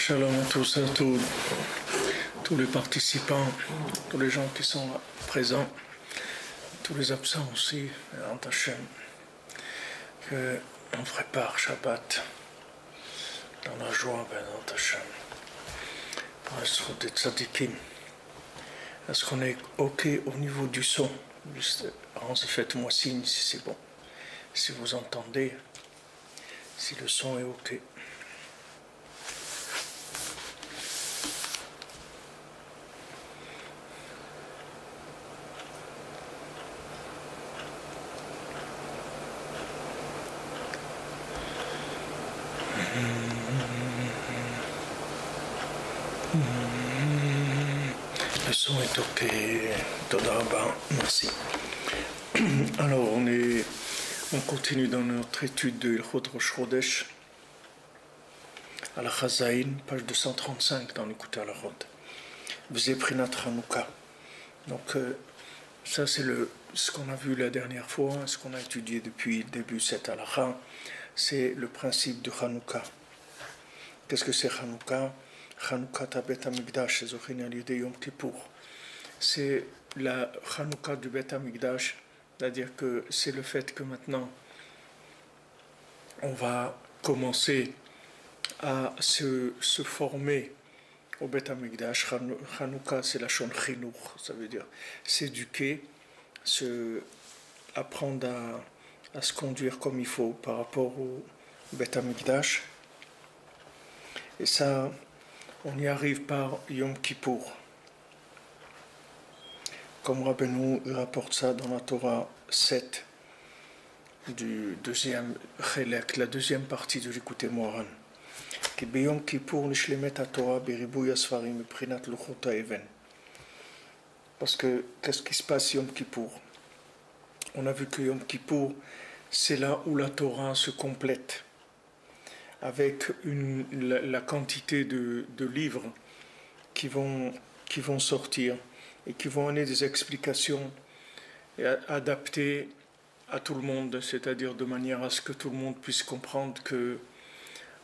Shalom à tous, tous les participants, tous les gens qui sont là, présents, tous les absents aussi, en Hachem, qu'on prépare Shabbat dans la joie, en Hachem, pour être des tzadikim. Est-ce qu'on est OK au niveau du son? Faites-moi signe si c'est bon, si vous entendez, si le son est OK. Le son est OK. Toda Rabba, merci. Alors, on continue dans notre étude de Ilchot Rosh Chodesh, à la Chazaïn, page 235 dans l'écoute à la Rote. V'zeh Prinat Chanukah. Donc, ça c'est ce qu'on a vu la dernière fois, ce qu'on a étudié depuis le début de cette halakha, c'est le principe de Chanukah. Qu'est-ce que c'est Chanukah? Chanukah Tabet Hamikdash, c'est Zochin al-Yedei Yom Kippour. C'est la Chanukah du Bet Hamikdash, c'est-à-dire que c'est le fait que maintenant on va commencer à se former au Bet Hamikdash. Chanukah, c'est la Shon Chinuch, ça veut dire s'éduquer, apprendre à se conduire comme il faut par rapport au Bet Hamikdash. Et ça, on y arrive par Yom Kippour. Comme Rabbeinu rapporte ça dans la Torah 7, du deuxième Chelek, la deuxième partie de l'Écoute Moharan. Ki b'Yom Kippour nishlemet haTorah b'ribouy hasfarim b'prinat luchot ha'even. Parce que, qu'est-ce qui se passe Yom Kippour? On a vu que Yom Kippour, c'est là où la Torah se complète, avec la quantité de livres qui vont sortir et qui vont donner des explications adaptées à tout le monde, c'est-à-dire de manière à ce que tout le monde puisse comprendre que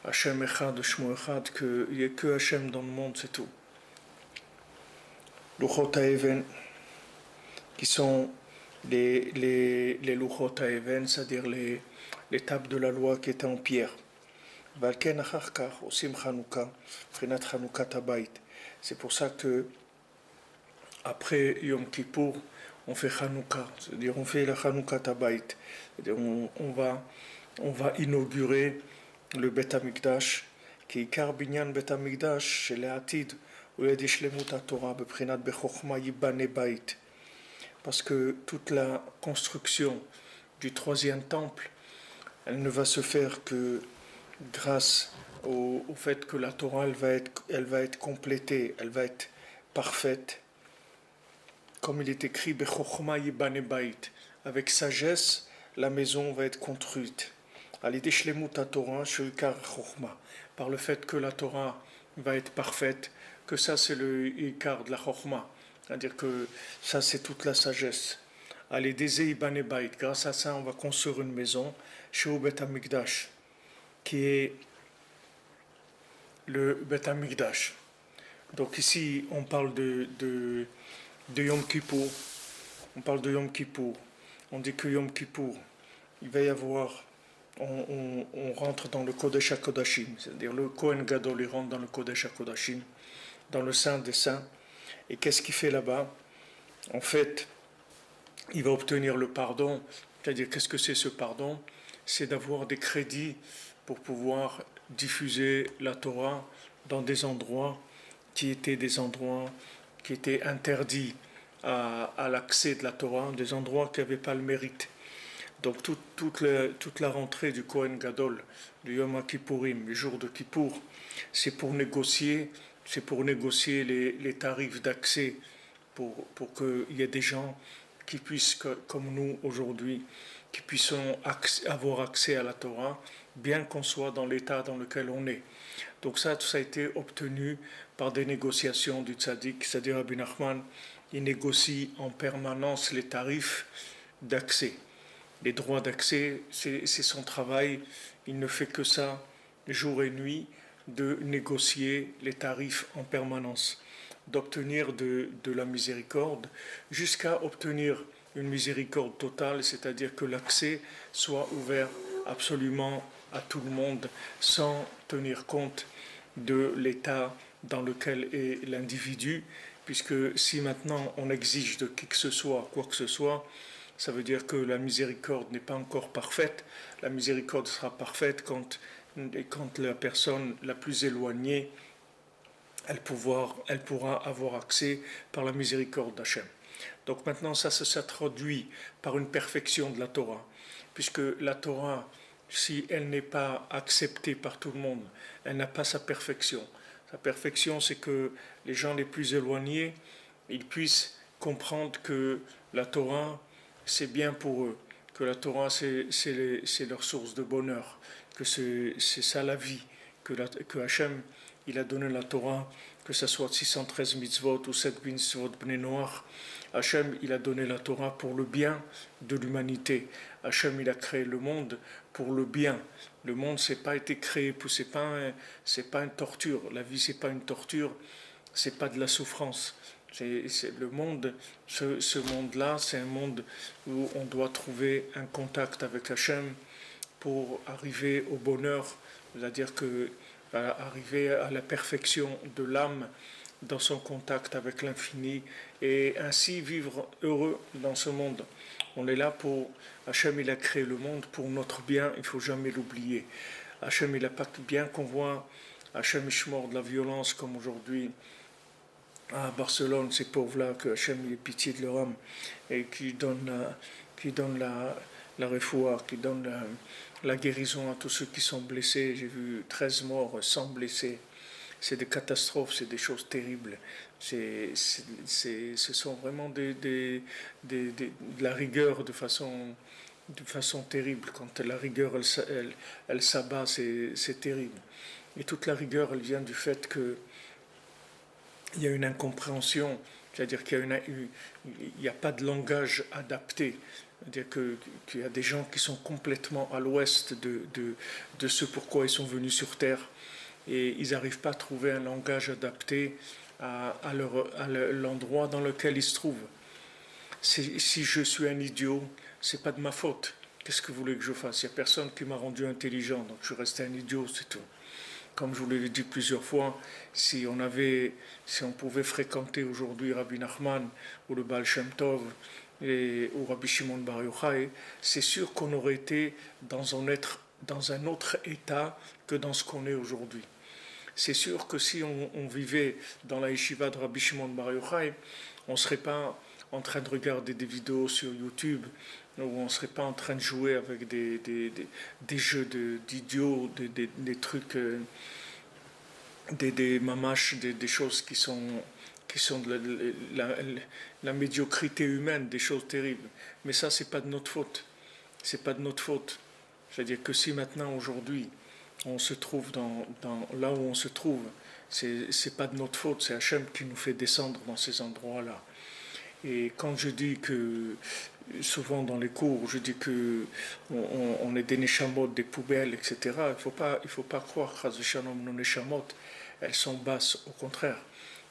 Hachem Echad, Shmo Echad, qu'il n'y a que Hachem dans le monde, c'est tout. Luchot ha'even, qui sont les Luchot ha'even, c'est-à-dire les tables de la loi qui étaient en pierre. C'est pour ça que après Yom Kippour, on fait Chanukah, c'est-à-dire on fait la Chanukah Tabayit, c'est-à-dire on va inaugurer le Bet Hamikdash, qui est Ikar Binyan Bet Hamikdash, chez les Atid, où il y a des Shlemut HaTorah, Beprinat Bechokma Yibane Bayit, parce que toute la construction du troisième temple, elle ne va se faire que grâce au fait que la Torah elle va être complétée, elle va être parfaite, comme il est écrit Bechokma Yibane Bayit, avec sagesse la maison va être construite. Alidé Shlemut HaTorah Shulkar Chokma, par le fait que la Torah va être parfaite, que ça c'est le Ikar de la Chokma, c'est-à-dire que ça c'est toute la sagesse. Alidé Yibane Bayit, grâce à ça on va construire une maison chez Bet Hamikdash, qui est le Bet Hamikdash. Donc ici, on parle de Yom Kippour. On parle de Yom Kippour. On dit que Yom Kippour, il va y avoir, on rentre dans le Kodesh HaKodashim, c'est-à-dire le Kohen Gadol, il rentre dans le Kodesh HaKodashim, dans le Saint des Saints. Et qu'est-ce qu'il fait là-bas? En fait, il va obtenir le pardon. C'est-à-dire, qu'est-ce que c'est ce pardon? C'est d'avoir des crédits pour pouvoir diffuser la Torah dans des endroits qui étaient interdits à l'accès de la Torah, des endroits qui n'avaient pas le mérite. Donc toute la rentrée du Kohen Gadol, du Yom Kippourim, le jour de Kippour, c'est pour négocier les tarifs d'accès pour qu'il y ait des gens qui puissent, comme nous aujourd'hui, qui puissent avoir accès à la Torah, bien qu'on soit dans l'état dans lequel on est. Donc ça a été obtenu par des négociations du tzaddik, c'est-à-dire Rabbi Nachman, il négocie en permanence les tarifs d'accès. Les droits d'accès, c'est son travail, il ne fait que ça jour et nuit, de négocier les tarifs en permanence, d'obtenir de la miséricorde jusqu'à obtenir une miséricorde totale, c'est-à-dire que l'accès soit ouvert absolument à tout le monde sans tenir compte de l'état dans lequel est l'individu, puisque si maintenant on exige de qui que ce soit quoi que ce soit, ça veut dire que la miséricorde n'est pas encore parfaite. La miséricorde sera parfaite quand la personne la plus éloignée, elle pourra avoir accès par la miséricorde d'Hachem. Donc maintenant, ça traduit par une perfection de la Torah, puisque la Torah, si elle n'est pas acceptée par tout le monde, elle n'a pas sa perfection. Sa perfection, c'est que les gens les plus éloignés, ils puissent comprendre que la Torah, c'est bien pour eux, que la Torah, c'est leur source de bonheur, que c'est ça la vie, que Hachem, il a donné la Torah, que ce soit 613 mitzvot ou 7 mitzvot bnei Noach. Hachem, il a donné la Torah pour le bien de l'humanité. Hachem, il a créé le monde pour le bien. Le monde, c'est pas été créé pour, c'est pas une torture. La vie, c'est pas une torture, c'est pas de la souffrance. C'est le monde, ce monde-là, c'est un monde où on doit trouver un contact avec Hachem pour arriver au bonheur, c'est-à-dire que arriver à la perfection de l'âme dans son contact avec l'infini et ainsi vivre heureux dans ce monde. On est là pour... Hachem, il a créé le monde pour notre bien, il ne faut jamais l'oublier. Hachem, il n'a pas bien qu'on voit Hachem Ishmor de la violence comme aujourd'hui à Barcelone, ces pauvres-là, que Hachem ait pitié de leur âme et qui donne la refoua, qui donne la guérison à tous ceux qui sont blessés. J'ai vu 13 morts sans blessés. C'est des catastrophes, c'est des choses terribles. Ce sont vraiment de la rigueur de façon terrible. Quand la rigueur, elle s'abat, c'est terrible. Et toute la rigueur, elle vient du fait que il y a une incompréhension, c'est-à-dire qu'il n'y a pas de langage adapté. C'est-à-dire qu'il y a des gens qui sont complètement à l'ouest de ce pourquoi ils sont venus sur Terre et ils n'arrivent pas à trouver un langage adapté à l'endroit dans lequel ils se trouvent. Si je suis un idiot, c'est pas de ma faute. Qu'est-ce que vous voulez que je fasse? Il n'y a personne qui m'a rendu intelligent, donc je suis resté un idiot, c'est tout. Comme je vous l'ai dit plusieurs fois, si on pouvait fréquenter aujourd'hui Rabbi Nachman ou le Baal Shem Tov ou Rabbi Shimon Bar Yochai, c'est sûr qu'on aurait été dans un autre état que dans ce qu'on est aujourd'hui. C'est sûr que si on vivait dans la yeshiva de Rabbi Shimon Bar Yochai, on ne serait pas en train de regarder des vidéos sur YouTube, où on ne serait pas en train de jouer avec des jeux d'idiots, des trucs, des mamaches, des choses qui sont de la médiocrité humaine, des choses terribles. Mais ça, c'est pas de notre faute. C'est pas de notre faute. C'est-à-dire que si maintenant, aujourd'hui, on se trouve là où on se trouve, c'est pas de notre faute, c'est Hachem qui nous fait descendre dans ces endroits-là. Et quand je dis que, souvent dans les cours, je dis que on est des neshamot, des poubelles, etc., il faut pas croire que nos neshamot, elles sont basses, au contraire.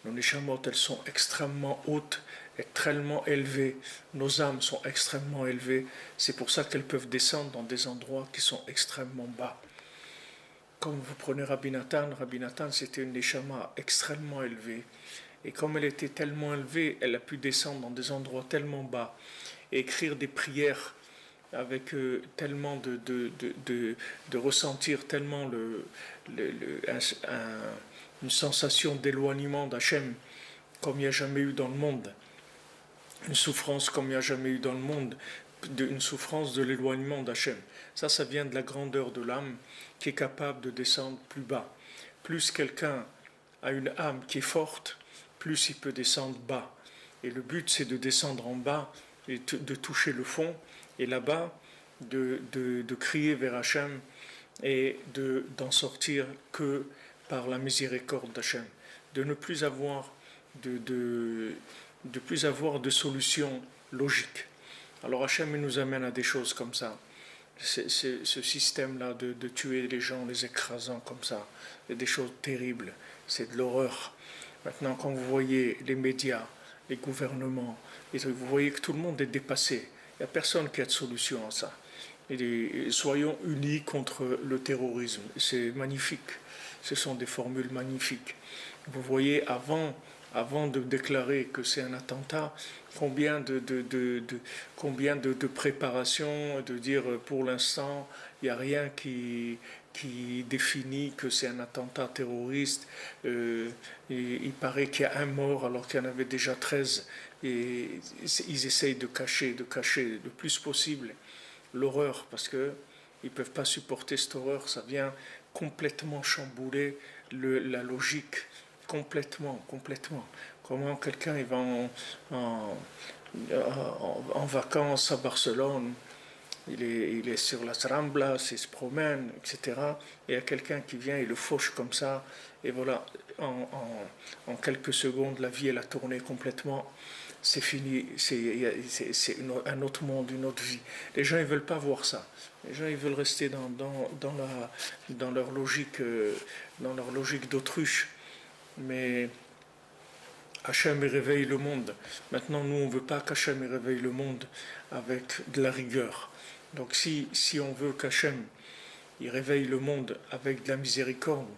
Nos neshamot, elles sont extrêmement hautes, extrêmement élevées. Nos âmes sont extrêmement élevées. C'est pour ça qu'elles peuvent descendre dans des endroits qui sont extrêmement bas. Comme vous prenez Rabbi Nathan, c'était une neshama extrêmement élevée. Et comme elle était tellement élevée, elle a pu descendre dans des endroits tellement bas et écrire des prières avec tellement de ressentir tellement une sensation d'éloignement d'Hachem comme il n'y a jamais eu dans le monde. Une souffrance comme il n'y a jamais eu dans le monde, une souffrance de l'éloignement d'Hachem. Ça vient de la grandeur de l'âme qui est capable de descendre plus bas. Plus quelqu'un a une âme qui est forte, plus il peut descendre bas. Et le but, c'est de descendre en bas et de toucher le fond, et là-bas, de crier vers Hachem et d'en sortir que par la miséricorde d'Hachem. De ne plus avoir de solution logique. Alors Hachem nous amène à des choses comme ça. ce système-là de tuer les gens, les écrasant comme ça, c'est des choses terribles, c'est de l'horreur. Maintenant, quand vous voyez les médias, les gouvernements, vous voyez que tout le monde est dépassé. Il n'y a personne qui a de solution à ça. Et soyons unis contre le terrorisme. C'est magnifique. Ce sont des formules magnifiques. Vous voyez, avant de déclarer que c'est un attentat, combien de préparations, de dire pour l'instant, il n'y a rien qui définit que c'est un attentat terroriste. Il paraît qu'il y a un mort alors qu'il y en avait déjà 13. Et ils essayent de cacher le plus possible l'horreur parce qu'ils ne peuvent pas supporter cette horreur. Ça vient complètement chambouler la logique. Complètement. Comment quelqu'un il va en vacances à Barcelone, il est sur la Ramblas, il se promène, etc. Et il y a quelqu'un qui vient et le fauche comme ça, et voilà, en quelques secondes, la vie elle a tourné complètement. C'est fini, c'est un autre monde, une autre vie. Les gens ils veulent pas voir ça. Les gens ils veulent rester dans leur logique d'autruche. Mais Hachem réveille le monde. Maintenant, nous, on ne veut pas qu'Hachem réveille le monde avec de la rigueur. Donc, si on veut qu'Hachem il réveille le monde avec de la miséricorde,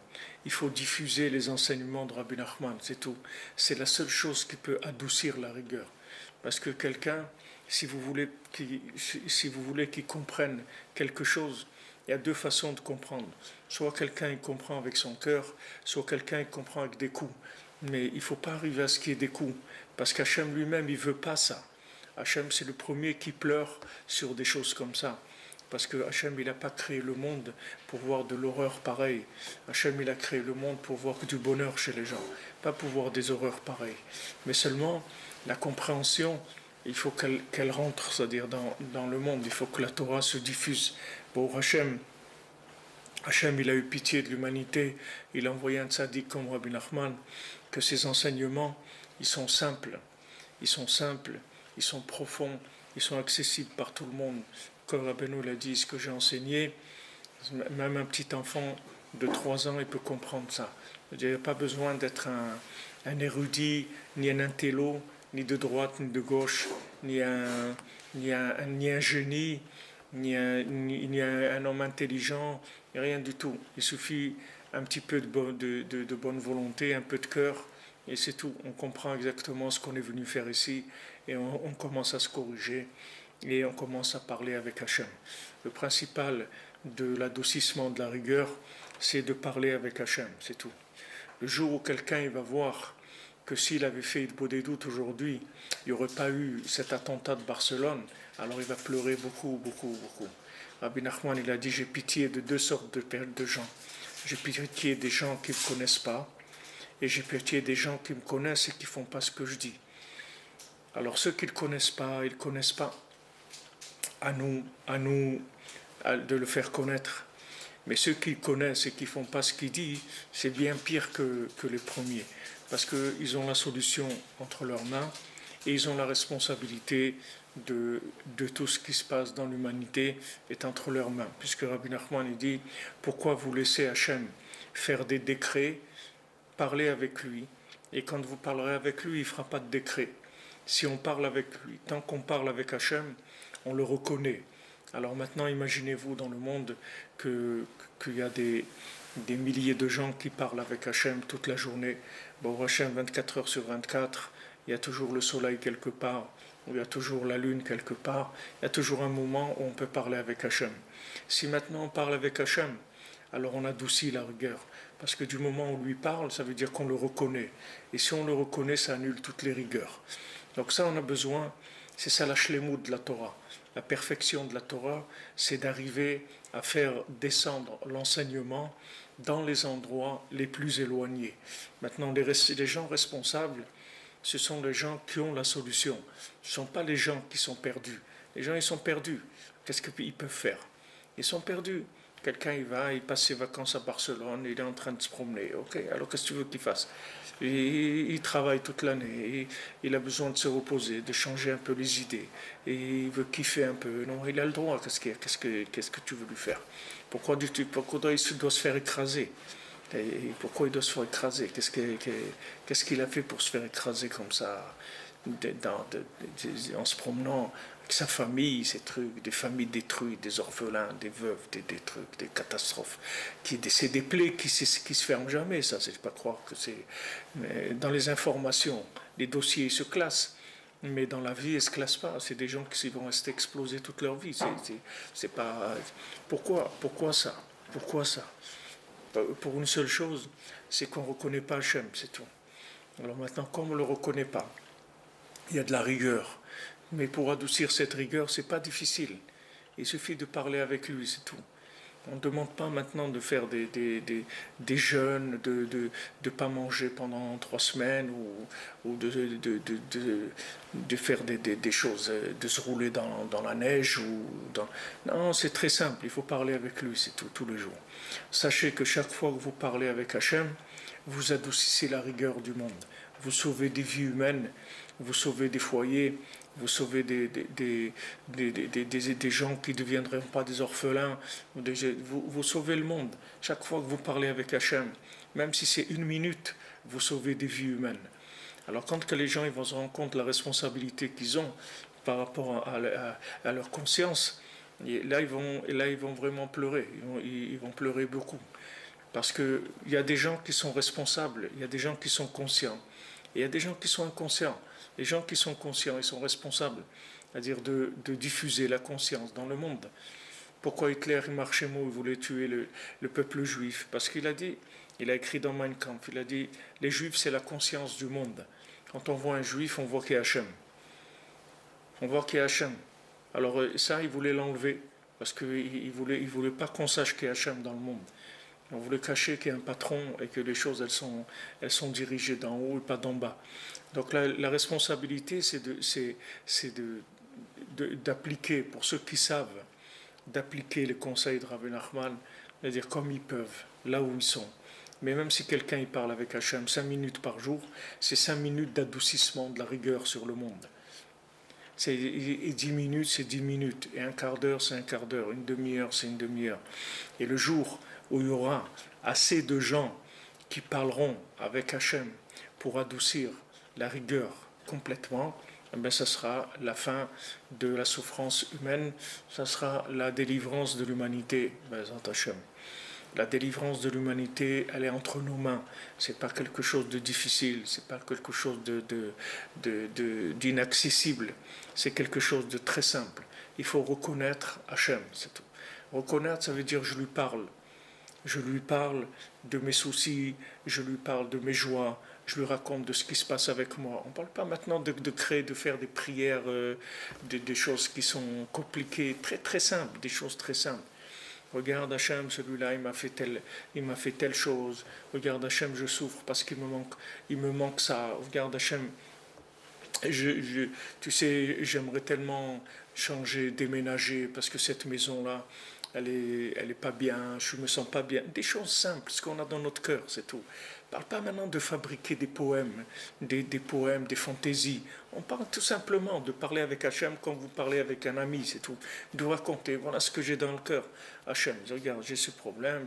il faut diffuser les enseignements de Rabbi Nachman, c'est tout. C'est la seule chose qui peut adoucir la rigueur. Parce que quelqu'un, si vous voulez qu'il comprenne quelque chose, il y a deux façons de comprendre. Soit quelqu'un il comprend avec son cœur, soit quelqu'un il comprend avec des coups. Mais il ne faut pas arriver à ce qu'il y ait des coups, parce qu'Hachem lui-même, il ne veut pas ça. Hachem, c'est le premier qui pleure sur des choses comme ça. Parce que Hachem, il n'a pas créé le monde pour voir de l'horreur pareille. Hachem, il a créé le monde pour voir du bonheur chez les gens, pas pour voir des horreurs pareilles. Mais seulement, la compréhension, il faut qu'elle rentre, c'est-à-dire dans le monde. Il faut que la Torah se diffuse. Pour Hachem, il a eu pitié de l'humanité. Il a envoyé un tzaddik comme Rabbi Nachman, que ses enseignements, ils sont simples, ils sont profonds, ils sont accessibles par tout le monde. Comme Rabbeinu l'a dit, ce que j'ai enseigné, même un petit enfant de 3 ans, il peut comprendre ça. Il n'y a pas besoin d'être un érudit, ni un intello, ni de droite, ni de gauche, ni un génie, ni un homme intelligent, rien du tout. Il suffit un petit peu de bonne volonté, un peu de cœur, et c'est tout. On comprend exactement ce qu'on est venu faire ici, et on commence à se corriger, et on commence à parler avec Hachem. Le principal de l'adoucissement de la rigueur, c'est de parler avec Hachem, c'est tout. Le jour où quelqu'un il va voir que s'il avait fait de beaux doutes aujourd'hui, il n'y aurait pas eu cet attentat de Barcelone, alors il va pleurer beaucoup. Rabbi Nachman, il a dit, j'ai pitié de deux sortes de gens. J'ai pitié des gens qui ne me connaissent pas, et j'ai pitié des gens qui me connaissent et qui ne font pas ce que je dis. Alors ceux qui ne connaissent pas, ils ne connaissent pas. À nous de le faire connaître. Mais ceux qui connaissent et qui ne font pas ce qu'il dit, c'est bien pire que les premiers. Parce qu'ils ont la solution entre leurs mains et ils ont la responsabilité de tout ce qui se passe dans l'humanité est entre leurs mains. Puisque Rabbi Nachman il dit, pourquoi vous laissez Hachem faire des décrets, parler avec lui, et quand vous parlerez avec lui, il ne fera pas de décret. Si on parle avec lui, tant qu'on parle avec Hachem, on le reconnaît. Alors maintenant, imaginez-vous dans le monde qu'il y a des milliers de gens qui parlent avec Hachem toute la journée. Bon, Hachem, 24 heures sur 24, il y a toujours le soleil quelque part, ou il y a toujours la lune quelque part, il y a toujours un moment où on peut parler avec Hachem. Si maintenant on parle avec Hachem, alors on adoucit la rigueur. Parce que du moment où on lui parle, ça veut dire qu'on le reconnaît. Et si on le reconnaît, ça annule toutes les rigueurs. Donc ça, on a besoin, c'est ça la shlemut de la Torah. La perfection de la Torah, c'est d'arriver à faire descendre l'enseignement dans les endroits les plus éloignés. Maintenant, les gens responsables, ce sont les gens qui ont la solution. Ce ne sont pas les gens qui sont perdus. Les gens, ils sont perdus. Qu'est-ce qu'ils peuvent faire? Ils sont perdus. Quelqu'un, il passe ses vacances à Barcelone, il est en train de se promener. Ok, alors qu'est-ce que tu veux qu'il fasse? Il travaille toute l'année, il a besoin de se reposer, de changer un peu les idées, et il veut kiffer un peu. Non, il a le droit. Qu'est-ce que tu veux lui faire? Pourquoi il doit se faire écraser? Et pourquoi il doit se faire écraser? Qu'est-ce qu'il a fait pour se faire écraser comme ça, en se promenant avec sa famille, ces trucs, des familles détruites, des orphelins, des veuves, des trucs, des catastrophes. C'est des plaies qui se ferment jamais, ça, c'est pas croire que c'est. Mais dans les informations, les dossiers se classent. Mais dans la vie, ils ne se classent pas. C'est des gens qui vont rester explosés toute leur vie. C'est pas. Pourquoi ça? Pourquoi ça? Pour une seule chose, c'est qu'on ne reconnaît pas Hachem, c'est tout. Alors maintenant, comme on ne le reconnaît pas, il y a de la rigueur. Mais pour adoucir cette rigueur, c'est pas difficile. Il suffit de parler avec lui, c'est tout. On ne demande pas maintenant de faire des jeûnes, de pas manger pendant 3 semaines ou de faire des choses, de se rouler dans la neige. Non, c'est très simple, il faut parler avec lui, c'est tout, tous les jours. Sachez que chaque fois que vous parlez avec Hachem, vous adoucissez la rigueur du monde. Vous sauvez des vies humaines, vous sauvez des foyers, vous sauvez des gens qui ne deviendraient pas des orphelins, vous sauvez le monde. Chaque fois que vous parlez avec Hachem, même si c'est 1 minute, vous sauvez des vies humaines. Alors quand que les gens ils vont se rendre compte de la responsabilité qu'ils ont par rapport à leur conscience, et là, ils vont vraiment pleurer, ils vont pleurer beaucoup. Parce qu'il y a des gens qui sont responsables, il y a des gens qui sont conscients, et il y a des gens qui sont inconscients. Les gens qui sont conscients et sont responsables, c'est-à-dire de diffuser la conscience dans le monde. Pourquoi Hitler et Marchemo voulaient tuer le peuple juif? Parce qu'il a dit, il a écrit dans Mein Kampf, il a dit, les juifs c'est la conscience du monde. Quand on voit un juif, on voit qu'il y a Hachem. On voit qu'il y a Hachem. Alors ça, il voulait l'enlever, parce qu'il ne voulait pas qu'on sache qu'il y a Hachem dans le monde. On voulait cacher qu'il y a un patron et que les choses, elles sont dirigées d'en haut et pas d'en bas. Donc la responsabilité, c'est d'appliquer, pour ceux qui savent, d'appliquer les conseils de Rabbi Nachman, c'est-à-dire comme ils peuvent, là où ils sont. Mais même si quelqu'un y parle avec Hachem 5 minutes par jour, c'est 5 minutes d'adoucissement de la rigueur sur le monde. Et 10 minutes, c'est 10 minutes. Et un quart d'heure, c'est un quart d'heure. Une demi-heure, c'est une demi-heure. Et le jour où il y aura assez de gens qui parleront avec Hachem pour adoucir la rigueur complètement, eh bien, ça sera la fin de la souffrance humaine, ça sera la délivrance de l'humanité, Bezat Hachem. La délivrance de l'humanité, elle est entre nos mains. C'est pas quelque chose de difficile, c'est pas quelque chose d'inaccessible. C'est quelque chose de très simple. Il faut reconnaître Hachem, c'est tout. Reconnaître, ça veut dire je lui parle. Je lui parle de mes soucis, je lui parle de mes joies, je lui raconte de ce qui se passe avec moi. On ne parle pas maintenant de faire des prières, des choses qui sont compliquées, très très simples, des choses très simples. Regarde Hachem, celui-là, il m'a fait telle chose. Regarde Hachem, je souffre parce il me manque ça. Regarde Hachem, tu sais, j'aimerais tellement changer, déménager parce que cette maison-là, elle est pas bien, je me sens pas bien. Des choses simples, ce qu'on a dans notre cœur, c'est tout. On ne parle pas maintenant de fabriquer des poèmes, des fantaisies. On parle tout simplement de parler avec Hachem comme vous parlez avec un ami, c'est tout. De raconter, voilà ce que j'ai dans le cœur. Hachem, regarde, j'ai ce problème.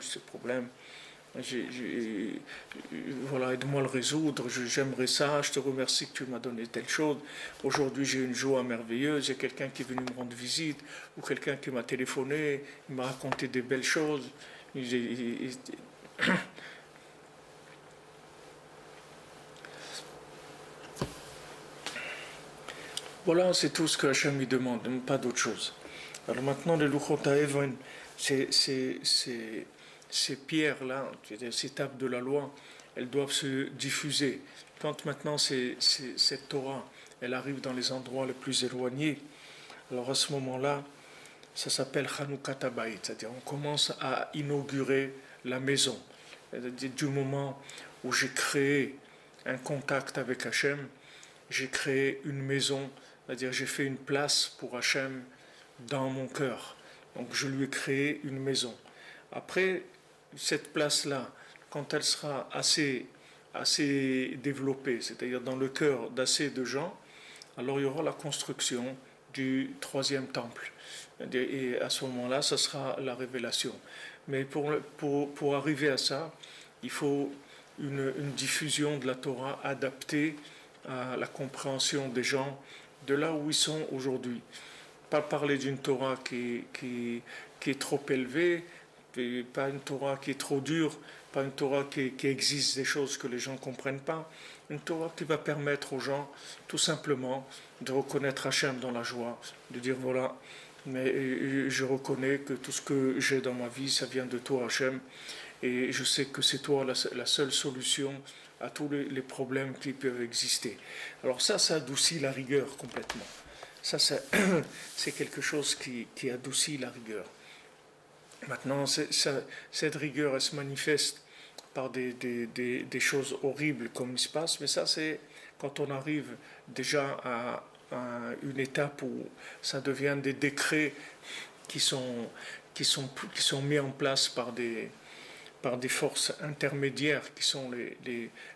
Voilà, aide-moi à le résoudre, j'aimerais ça, je te remercie que tu m'as donné telle chose. Aujourd'hui, j'ai une joie merveilleuse, j'ai quelqu'un qui est venu me rendre visite, ou quelqu'un qui m'a téléphoné, il m'a raconté des belles choses. Voilà, c'est tout ce que Hachem lui demande, pas d'autre chose. Alors maintenant, les Luchot HaEvan, ces pierres-là, ces tables de la loi, elles doivent se diffuser. Quand maintenant cette Torah, elle arrive dans les endroits les plus éloignés, alors à ce moment-là, ça s'appelle Chanukah Habayit, c'est-à-dire on commence à inaugurer la maison. C'est-à-dire du moment où j'ai créé un contact avec Hachem, j'ai créé une maison, c'est-à-dire j'ai fait une place pour Hachem dans mon cœur. Donc je lui ai créé une maison. Après, cette place-là, quand elle sera assez développée, c'est-à-dire dans le cœur d'assez de gens, alors il y aura la construction du troisième temple. Et à ce moment-là, ce sera la révélation. Mais pour arriver à ça, il faut une diffusion de la Torah adaptée à la compréhension des gens de là où ils sont aujourd'hui. Pas parler d'une Torah qui est trop élevée, pas une Torah qui est trop dure, pas une Torah qui existe des choses que les gens ne comprennent pas, une Torah qui va permettre aux gens tout simplement de reconnaître Hachem dans la joie, de dire voilà, mais je reconnais que tout ce que j'ai dans ma vie, ça vient de toi Hachem, et je sais que c'est toi la seule solution à tous les problèmes qui peuvent exister. Alors ça adoucit la rigueur complètement. C'est quelque chose qui adoucit la rigueur. Maintenant, cette rigueur, elle se manifeste par des choses horribles comme il se passe, mais ça, c'est quand on arrive déjà à une étape où ça devient des décrets qui sont, qui sont mis en place par des forces intermédiaires qui sont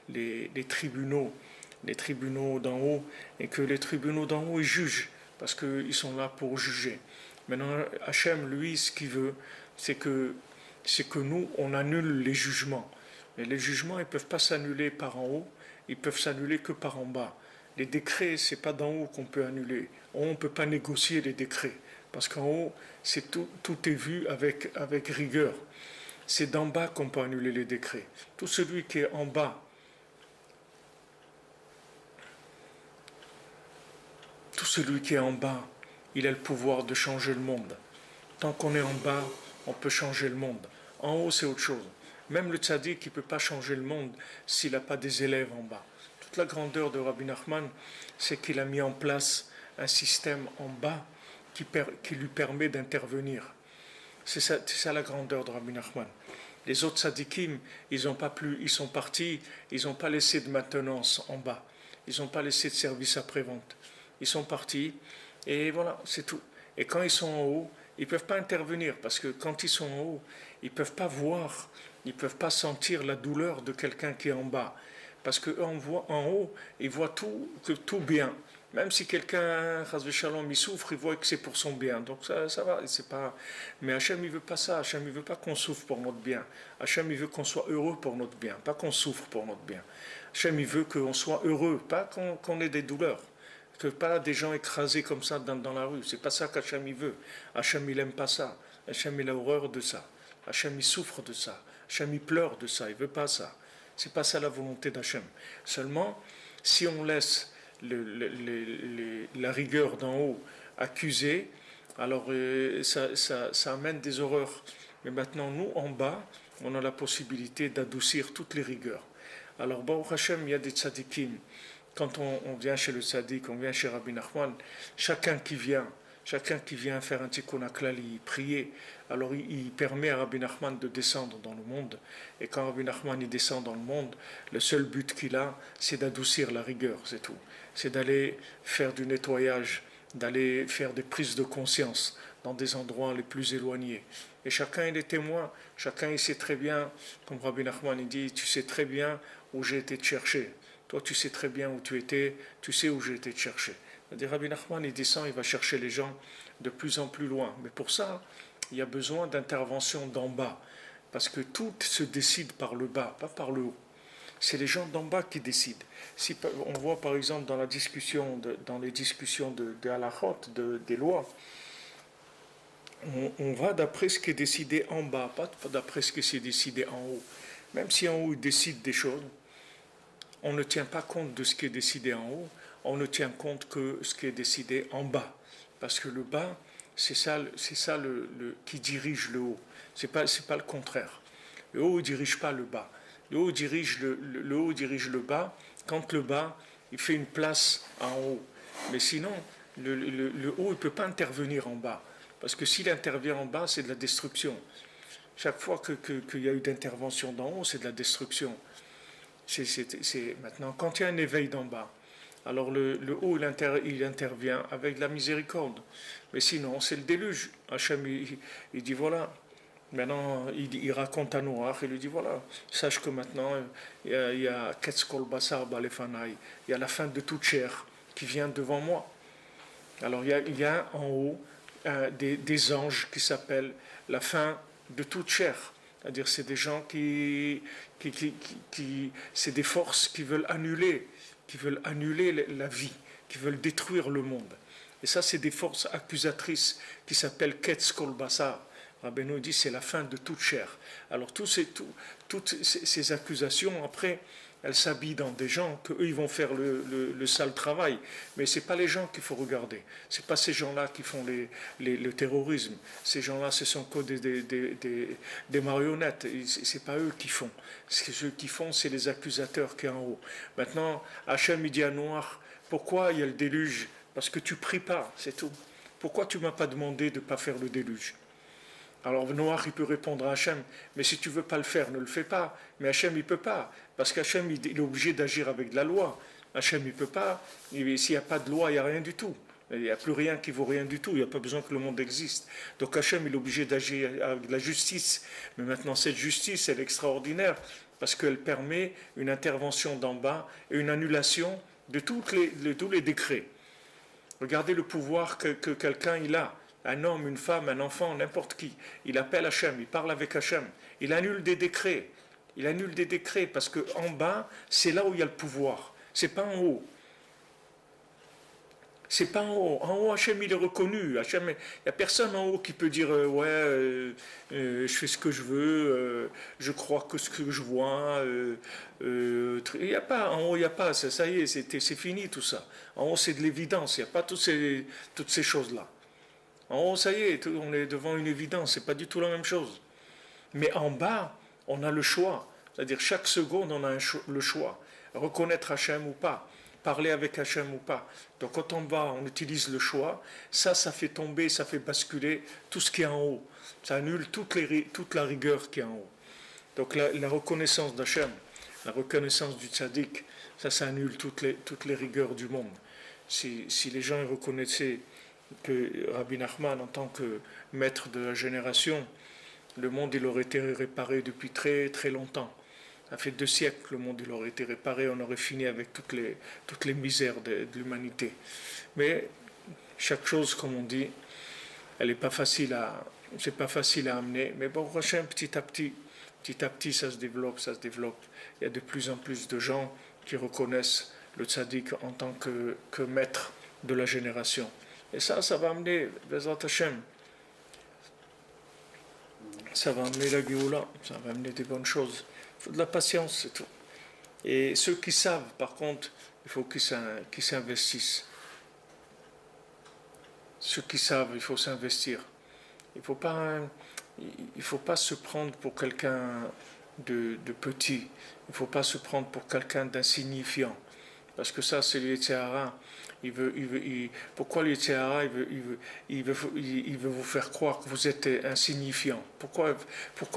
les tribunaux d'en haut, et que les tribunaux d'en haut ils jugent, parce qu'ils sont là pour juger. Maintenant, Hachem, lui, ce qu'il veut, c'est que nous, on annule les jugements. Mais les jugements, ils ne peuvent pas s'annuler par en haut, ils peuvent s'annuler que par en bas. Les décrets, c'est pas d'en haut qu'on peut annuler. On ne peut pas négocier les décrets, parce qu'en haut, tout est vu avec rigueur. C'est d'en bas qu'on peut annuler les décrets. Tout celui qui est en bas, tout celui qui est en bas, il a le pouvoir de changer le monde. Tant qu'on est en bas, on peut changer le monde. En haut, c'est autre chose. Même le tzaddik, il ne peut pas changer le monde s'il n'a pas des élèves en bas. Toute la grandeur de Rabbi Nachman, c'est qu'il a mis en place un système en bas qui lui permet d'intervenir. C'est ça la grandeur de Rabbi Nachman. Les autres tzaddikim, ils sont partis, ils n'ont pas laissé de maintenance en bas. Ils n'ont pas laissé de service après-vente. Ils sont partis, et voilà, c'est tout. Et quand ils sont en haut, ils ne peuvent pas intervenir, parce que quand ils sont en haut, ils ne peuvent pas voir, ils ne peuvent pas sentir la douleur de quelqu'un qui est en bas. Parce qu'en haut, ils voient tout bien. Même si quelqu'un, Chazvé Shalom, il souffre, il voit que c'est pour son bien. Donc ça va, c'est pas... Mais Hachem, il veut pas ça. Hachem, il veut pas qu'on souffre pour notre bien. Hachem, il veut qu'on soit heureux pour notre bien, pas qu'on souffre pour notre bien. Hachem, il veut qu'on soit heureux, pas qu'on ait des douleurs. Que pas des gens écrasés comme ça dans la rue. C'est pas ça qu'Hachem, il veut. Hachem, il aime pas ça. Hachem, il a horreur de ça. Hachem, il souffre de ça. Hachem, il pleure de ça. Il veut pas ça. C'est pas ça la volonté d'Hachem. Seulement, si on laisse la rigueur d'en haut accuser, alors ça amène des horreurs. Mais maintenant, nous, en bas, on a la possibilité d'adoucir toutes les rigueurs. Alors, Baruch Hashem, il y a des tzadikim. Quand on vient chez le tzaddik, on vient chez Rabbi Nachman, chacun qui vient faire un tikkun haklali, prier, alors il permet à Rabbi Nachman de descendre dans le monde. Et quand Rabbi Nachman il descend dans le monde, le seul but qu'il a, c'est d'adoucir la rigueur, c'est tout. C'est d'aller faire du nettoyage, d'aller faire des prises de conscience dans des endroits les plus éloignés. Et chacun il est témoin, chacun il sait très bien, comme Rabbi Nachman il dit, tu sais très bien où j'ai été te chercher. Toi, tu sais très bien où tu étais, tu sais où j'ai été te chercher. C'est-à-dire, Rabbi Nachman, il descend, il va chercher les gens de plus en plus loin. Mais pour ça, il y a besoin d'intervention d'en bas. Parce que tout se décide par le bas, pas par le haut. C'est les gens d'en bas qui décident. Si on voit par exemple dans les discussions de halachot, des lois, on va d'après ce qui est décidé en bas, pas d'après ce qui est décidé en haut. Même si en haut ils décident des choses, on ne tient pas compte de ce qui est décidé en haut, on ne tient compte que ce qui est décidé en bas. Parce que le bas, c'est ça qui dirige le haut. C'est pas le contraire. Le haut ne dirige pas le bas. Le haut dirige le haut dirige le bas quand le bas il fait une place en haut. Mais sinon, le haut ne peut pas intervenir en bas. Parce que s'il intervient en bas, c'est de la destruction. Chaque fois qu'il y a eu d'intervention d'en haut, c'est de la destruction. Maintenant, quand il y a un éveil d'en bas, alors le haut il intervient avec la miséricorde. Mais sinon, c'est le déluge. Hachem il dit voilà, Maintenant, il raconte à Noach, il lui dit voilà, sache que maintenant, il y a Ketskol Basar Balefanaï, il y a la fin de toute chair qui vient devant moi. Alors il y a en haut des anges qui s'appellent la fin de toute chair. C'est-à-dire c'est des gens c'est des forces qui veulent annuler la vie, qui veulent détruire le monde. Et ça, c'est des forces accusatrices qui s'appellent Ketz Kol Basar. Rabbeinu dit c'est la fin de toute chair. Alors toutes ces accusations, après, elles s'habillent dans des gens qu'eux, ils vont faire le sale travail. Mais ce n'est pas les gens qu'il faut regarder. Ce n'est pas ces gens-là qui font le terrorisme. Ces gens-là, ce sont que des marionnettes. Ce n'est pas eux qui font. Ceux qui font, c'est les accusateurs qui sont en haut. Maintenant, Hachem, il dit à Noach, pourquoi il y a le déluge? Parce que tu ne pries pas, c'est tout. Pourquoi tu ne m'as pas demandé de ne pas faire le déluge? Alors Noach, il peut répondre à Hachem, mais si tu ne veux pas le faire, ne le fais pas. Mais Hachem, il ne peut pas, parce qu'Hachem, il est obligé d'agir avec de la loi. Hachem, il ne peut pas. S'il n'y a pas de loi, il n'y a rien du tout. Il n'y a plus rien qui vaut rien du tout. Il n'y a pas besoin que le monde existe. Donc Hachem, il est obligé d'agir avec de la justice. Mais maintenant, cette justice, elle est extraordinaire, parce qu'elle permet une intervention d'en bas et une annulation de tous les décrets. Regardez le pouvoir que quelqu'un il a. Un homme, une femme, un enfant, n'importe qui. Il appelle Hachem, il parle avec Hachem. Il annule des décrets. Il annule des décrets parce qu'en bas, c'est là où il y a le pouvoir. C'est pas en haut. C'est pas en haut. En haut, Hachem, il est reconnu. Hachem, il n'y a personne en haut qui peut dire je fais ce que je veux, je crois que ce que je vois. Il n'y a pas, en haut, il n'y a pas. Ça y est, c'est fini tout ça. En haut, c'est de l'évidence. Il n'y a pas toutes ces choses-là. En haut, ça y est, on est devant une évidence. C'est pas du tout la même chose. Mais en bas, on a le choix. C'est-à-dire, chaque seconde, on a le choix. Reconnaître Hachem ou pas. Parler avec Hachem ou pas. Donc quand en bas, on utilise le choix, ça fait tomber, ça fait basculer tout ce qui est en haut. Ça annule toute la rigueur qui est en haut. Donc la reconnaissance d'Hachem, la reconnaissance du tzaddik, ça annule toutes les rigueurs du monde. Si les gens reconnaissaient que Rabbi Nachman, en tant que maître de la génération, le monde il aurait été réparé depuis très très longtemps. Ça fait 2 siècles que le monde il aurait été réparé, on aurait fini avec toutes les misères de l'humanité. Mais chaque chose, comme on dit, elle n'est pas facile c'est pas facile à amener. Mais bon, prochain, petit à petit, ça se développe. Il y a de plus en plus de gens qui reconnaissent le tzaddik en tant que maître de la génération. Et ça va amener, Bezrat Hashem, ça va amener la Géoula, ça va amener des bonnes choses. Il faut de la patience, c'est tout. Et ceux qui savent, par contre, il faut qu'ils s'investissent. Ceux qui savent, il faut s'investir. Il ne faut pas se prendre pour quelqu'un de petit. Il ne faut pas se prendre pour quelqu'un d'insignifiant. Parce que ça, c'est le Yetzirah. Pourquoi le Yetzirah il veut vous faire croire que vous êtes insignifiant? Pourquoi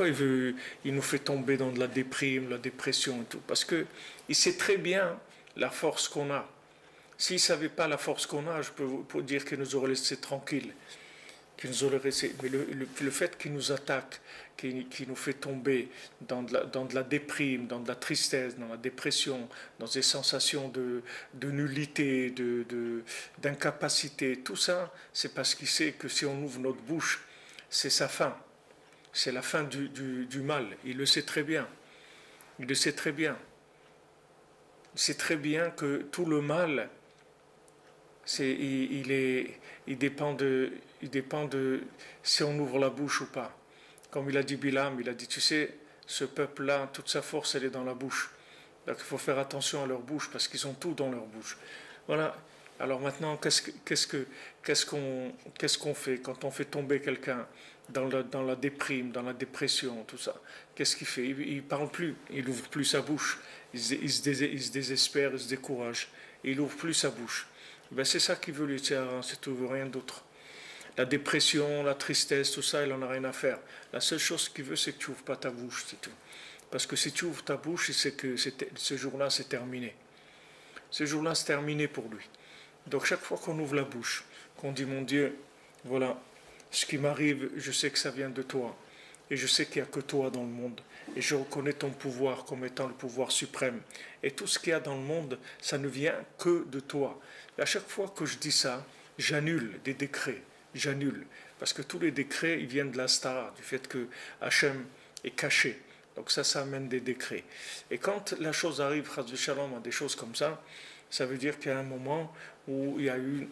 il nous fait tomber dans de la déprime, la dépression et tout? Parce qu'il sait très bien la force qu'on a. S'il ne savait pas la force qu'on a, je peux vous dire qu'il nous aurait laissé tranquilles. Mais le fait qu'il nous attaque, qu'il nous fait tomber dans de la déprime, dans de la tristesse, dans la dépression, dans des sensations de nullité, d'incapacité, tout ça, c'est parce qu'il sait que si on ouvre notre bouche, c'est sa fin. C'est la fin du mal. Il le sait très bien. Il le sait très bien. Il sait très bien que tout le mal, il dépend de si on ouvre la bouche ou pas. Comme il a dit Bilam, il a dit, tu sais, ce peuple-là, toute sa force, elle est dans la bouche. Donc il faut faire attention à leur bouche, parce qu'ils ont tout dans leur bouche. Voilà. Alors maintenant, qu'est-ce qu'on fait quand on fait tomber quelqu'un dans la déprime, dans la dépression, tout ça? Qu'est-ce qu'il fait? Il ne parle plus, il n'ouvre plus sa bouche. Il se désespère, il se décourage. Il n'ouvre plus sa bouche. Ben c'est ça qu'il veut lui dire, c'est tout, rien d'autre. La dépression, la tristesse, tout ça, il n'en a rien à faire. La seule chose qu'il veut, c'est que tu n'ouvres pas ta bouche, c'est tout. Parce que si tu ouvres ta bouche, c'est que ce jour-là, c'est terminé. Ce jour-là, c'est terminé pour lui. Donc chaque fois qu'on ouvre la bouche, qu'on dit, mon Dieu, voilà, ce qui m'arrive, je sais que ça vient de toi. et je sais qu'il n'y a que toi dans le monde. Et je reconnais ton pouvoir comme étant le pouvoir suprême. Et tout ce qu'il y a dans le monde, ça ne vient que de toi. Et à chaque fois que je dis ça, j'annule des décrets. J'annule. Parce que tous les décrets, ils viennent de l'Astara, du fait que Hachem est caché. Donc ça amène des décrets. Et quand la chose arrive, Chas Shalom, à des choses comme ça veut dire qu'il y a un moment où le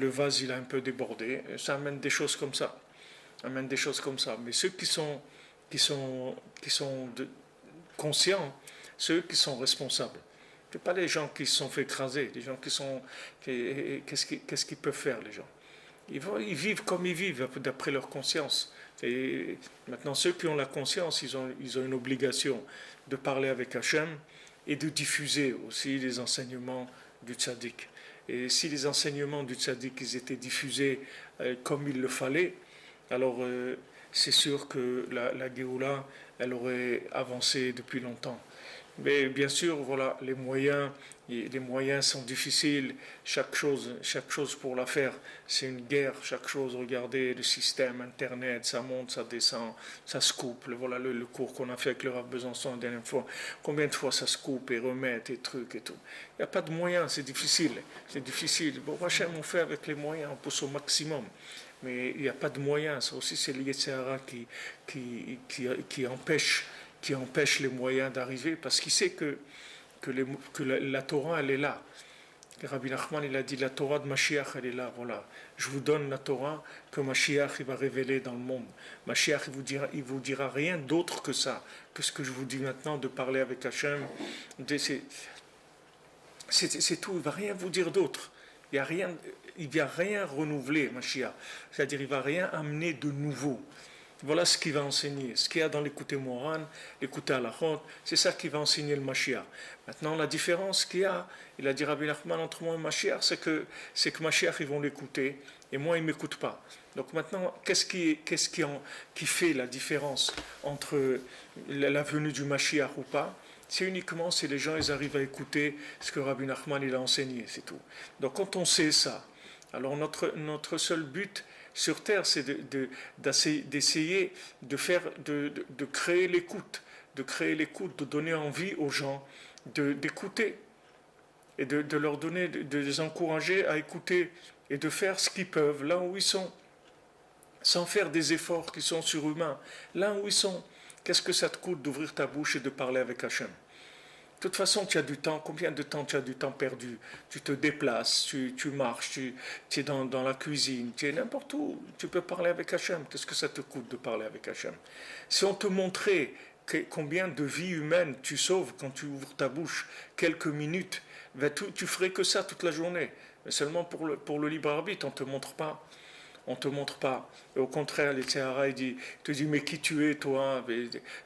vase il a un peu débordé. Ça amène des choses comme ça. Amène des choses comme ça. Mais ceux qui sont conscients, ceux qui sont responsables. Ce pas les gens qui se sont fait écraser, les gens qui sont... Qu'est-ce qu'ils peuvent faire, les gens? Ils vivent comme ils vivent, d'après leur conscience. Et maintenant, ceux qui ont la conscience, ils ont une obligation de parler avec Hachem et de diffuser aussi les enseignements du tzaddik. Et si les enseignements du tzaddik ils étaient diffusés comme il le fallait, alors c'est sûr que la Géoula, elle aurait avancé depuis longtemps. Mais bien sûr, voilà, les moyens sont difficiles. Chaque chose pour la faire, c'est une guerre. Chaque chose, regardez, le système Internet, ça monte, ça descend, ça se coupe. Voilà le cours qu'on a fait avec le Rav Besançon la dernière fois. Combien de fois ça se coupe et remet et trucs et tout. Il n'y a pas de moyens, c'est difficile. C'est difficile. Bon, Hachem, on fait avec les moyens, on pousse au maximum. Mais il n'y a pas de moyens. Ça aussi, c'est l'Yetzer qui empêche les moyens d'arriver, parce qu'il sait que la Torah, elle est là. Rabbi Nachman, il a dit, la Torah de Mashiach, elle est là, voilà. Je vous donne la Torah que Mashiach, il va révéler dans le monde. Mashiach, il vous dira rien d'autre que ça, que ce que je vous dis maintenant, de parler avec Hachem. C'est tout, il ne va rien vous dire d'autre. Il ne vient rien renouveler, Mashiach. C'est-à-dire, il ne va rien amener de nouveau. Voilà ce qu'il va enseigner. Ce qu'il y a dans l'écouté Moran, l'écouté Halachot, c'est ça qui va enseigner le Mashiach. Maintenant, la différence qu'il y a, il a dit Rabbi Nachman, entre moi et Mashiach, c'est que Mashiach, ils vont l'écouter, et moi, ils ne m'écoutent pas. Donc maintenant, qu'est-ce qui fait la différence entre la venue du Mashiach ou pas? C'est uniquement si les gens ils arrivent à écouter ce que Rabbi Nachman il a enseigné, c'est tout. Donc quand on sait ça, alors notre seul but sur Terre, c'est d'essayer de créer l'écoute, de donner envie aux gens d'écouter et de leur donner, de les encourager à écouter et de faire ce qu'ils peuvent là où ils sont, sans faire des efforts qui sont surhumains. Là où ils sont, qu'est-ce que ça te coûte d'ouvrir ta bouche et de parler avec Hachem? De toute façon, tu as du temps. Combien de temps tu as du temps perdu? Tu te déplaces, tu marches, tu es dans la cuisine, tu es n'importe où. Tu peux parler avec Hachem. Qu'est-ce que ça te coûte de parler avec Hachem? Si on te montrait combien de vies humaines tu sauves quand tu ouvres ta bouche, quelques minutes, ben tu ferais que ça toute la journée. Mais seulement pour le libre arbitre, on ne te montre pas. On ne te montre pas. Et au contraire, les Théara, te dit, mais qui tu es, toi?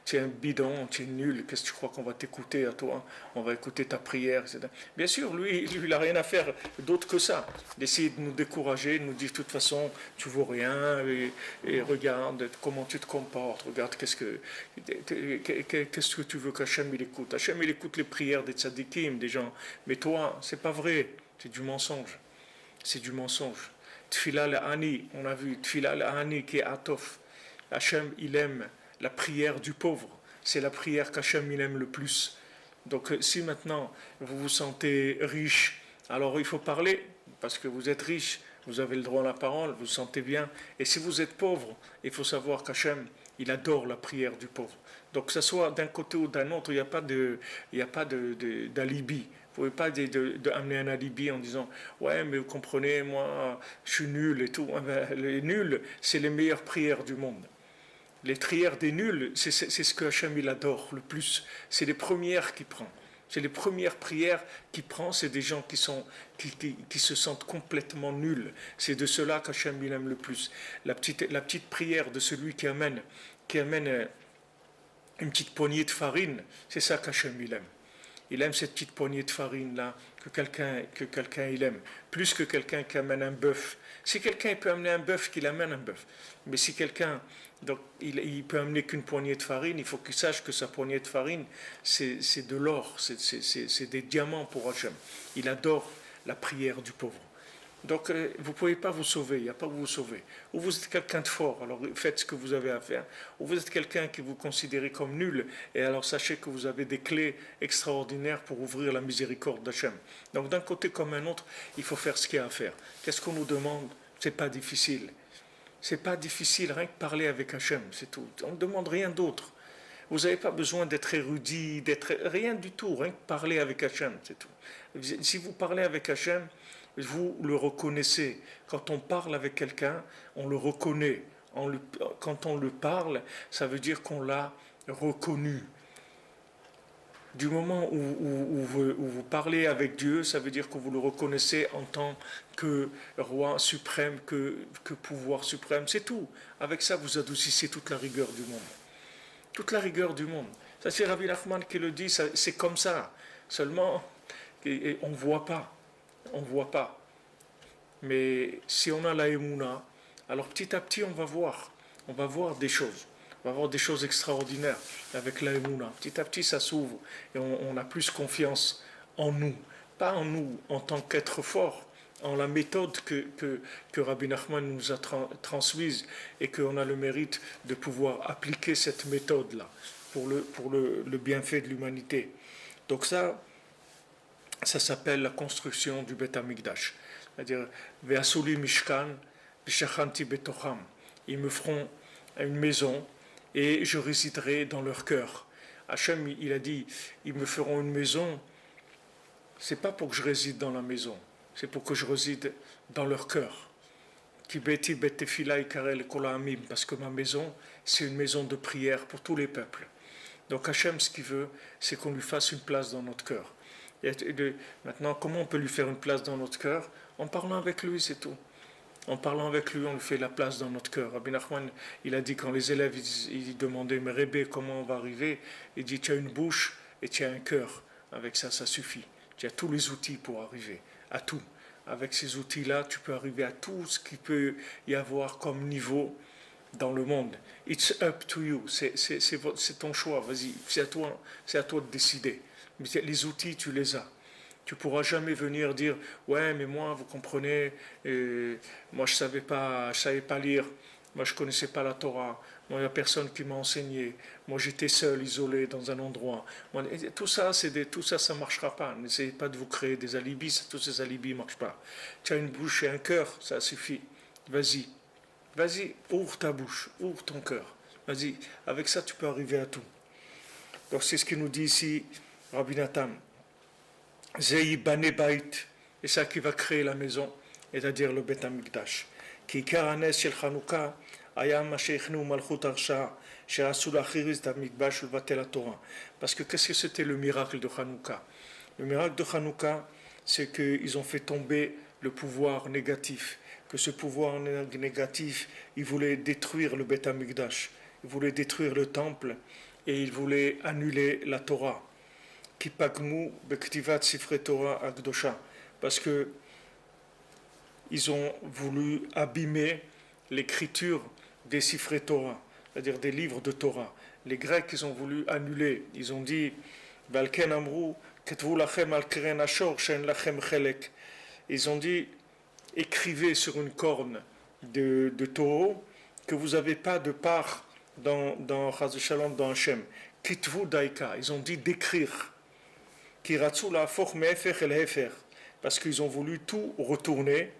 Tu es un bidon, tu es nul. Qu'est-ce que tu crois qu'on va t'écouter à toi? On va écouter ta prière, etc. Bien sûr, lui il n'a rien à faire d'autre que ça. D'essayer de nous décourager, de nous dire, de toute façon, tu vaux rien, et regarde comment tu te comportes. Regarde, qu'est-ce que tu veux qu'Hachem il écoute? Hachem, il écoute les prières des tzadikim, des gens. Mais toi, c'est pas vrai. C'est du mensonge. C'est du mensonge. Tfila al-Ani, on a vu, Tfila al-Ani qui est Atof. Hachem, il aime la prière du pauvre. C'est la prière qu'Hachem, il aime le plus. Donc, si maintenant vous vous sentez riche, alors il faut parler, parce que vous êtes riche, vous avez le droit à la parole, vous vous sentez bien. Et si vous êtes pauvre, il faut savoir qu'Hachem, il adore la prière du pauvre. Donc, que ce soit d'un côté ou d'un autre, il n'y a pas d'alibi. Vous ne pouvez pas amener un alibi en disant ouais, mais vous comprenez, moi je suis nul et tout. Les nuls, c'est les meilleures prières du monde. Les prières des nuls, c'est ce que Hachem il adore le plus. C'est les premières qu'il prend. C'est les premières prières qu'il prend, c'est des gens qui se sentent complètement nuls. C'est de cela qu'Hachem il aime le plus. La petite prière de celui qui amène une petite poignée de farine, c'est ça qu'Hachem il aime. Il aime cette petite poignée de farine là que quelqu'un il aime, plus que quelqu'un qui amène un bœuf. Si quelqu'un peut amener un bœuf, qu'il amène un bœuf. Mais si quelqu'un donc il peut amener qu'une poignée de farine, il faut qu'il sache que sa poignée de farine c'est de l'or, c'est des diamants pour Hachem. Il adore la prière du pauvre. Donc, vous ne pouvez pas vous sauver, il n'y a pas où vous sauver. Ou vous êtes quelqu'un de fort, alors faites ce que vous avez à faire. Ou vous êtes quelqu'un que vous considérez comme nul, et alors sachez que vous avez des clés extraordinaires pour ouvrir la miséricorde d'Hachem. Donc, d'un côté comme un autre, il faut faire ce qu'il y a à faire. Qu'est-ce qu'on nous demande? C'est pas difficile. C'est pas difficile, rien que parler avec Hachem, c'est tout. On ne demande rien d'autre. Vous n'avez pas besoin d'être érudit, d'être rien du tout, rien que parler avec Hachem, c'est tout. Si vous parlez avec Hachem, vous le reconnaissez. Quand on parle avec quelqu'un, on le reconnaît. Quand on le parle, ça veut dire qu'on l'a reconnu. Du moment où vous parlez avec Dieu, ça veut dire que vous le reconnaissez en tant que roi suprême, que pouvoir suprême, c'est tout. Avec ça, vous adoucissez toute la rigueur du monde. Toute la rigueur du monde. Ça, c'est Rabbi Nachman qui le dit, c'est comme ça. Seulement, on ne voit pas. On ne voit pas. Mais si on a la émouna, alors petit à petit, on va voir. On va voir des choses. On va voir des choses extraordinaires avec la émouna. Petit à petit, ça s'ouvre et on a plus confiance en nous. Pas en nous en tant qu'être fort, en la méthode que Rabbi Nachman nous a transmise et qu'on a le mérite de pouvoir appliquer cette méthode-là pour le bienfait de l'humanité. Donc ça s'appelle la construction du Beth Amikdash. C'est-à-dire, Ve'asuli Mishkan, V'shachanti betocham. Ils me feront une maison et je résiderai dans leur cœur. Hachem, il a dit, ils me feront une maison, c'est pas pour que je réside dans la maison, c'est pour que je réside dans leur cœur. Kibeti betefila ikarel kolaamim, parce que ma maison, c'est une maison de prière pour tous les peuples. Donc Hachem, ce qu'il veut, c'est qu'on lui fasse une place dans notre cœur. Maintenant, comment on peut lui faire une place dans notre cœur? En parlant avec lui, c'est tout. En parlant avec lui, on lui fait la place dans notre cœur. Rabbi Nachman, il a dit, quand les élèves ils demandaient, mais Rebbe, comment on va arriver? Il dit, tu as une bouche et tu as un cœur. Avec ça, ça suffit. Tu as tous les outils pour arriver à tout. Avec ces outils-là, tu peux arriver à tout ce qu'il peut y avoir comme niveau dans le monde. It's up to you. C'est ton choix. Vas-y, c'est à toi de décider. Mais les outils, tu les as. Tu ne pourras jamais venir dire ouais, mais moi, vous comprenez, moi je savais pas lire, moi je connaissais pas la Torah, moi il n'y a personne qui m'a enseigné, moi j'étais seul, isolé dans un endroit. Moi, tout ça, ça marchera pas. N'essayez pas de vous créer des alibis, tous ces alibis ne marchent pas. Tu as une bouche et un cœur, ça suffit. Vas-y, ouvre ta bouche, ouvre ton cœur. Vas-y, avec ça tu peux arriver à tout. Donc c'est ce qu'il nous dit ici, Rabbi Nathan. Zei Bane Bait, et ça qui va créer la maison, c'est-à-dire le Beth Amikdash. Ki karanes shel Chanukah ayam masheichnu malchut arsha she'asu lachiris d'Amikdash ulvatel Torah. Parce que qu'est-ce que c'était le miracle de Chanukah? Le miracle de Chanukah, c'est qu'ils ont fait tomber le pouvoir négatif. Que ce pouvoir négatif, il voulait détruire le Beth Amikdash, il voulait détruire le temple et il voulait annuler la Torah. Kipagmu bektivat sifre Torah akdosha, parce que ils ont voulu abîmer l'écriture des sifre Torah, c'est-à-dire des livres de Torah. Les Grecs, ils ont voulu annuler. Ils ont dit Balken amru ketvu lachem al keren ashor shen lachem chelek. Ils ont dit écrivez sur une corne de taureau que vous n'avez pas de part dans Chaz Shalom, dans Hachem. Kitvu daika. Ils ont dit d'écrire. Parce qu'ils ont voulu tout retourner.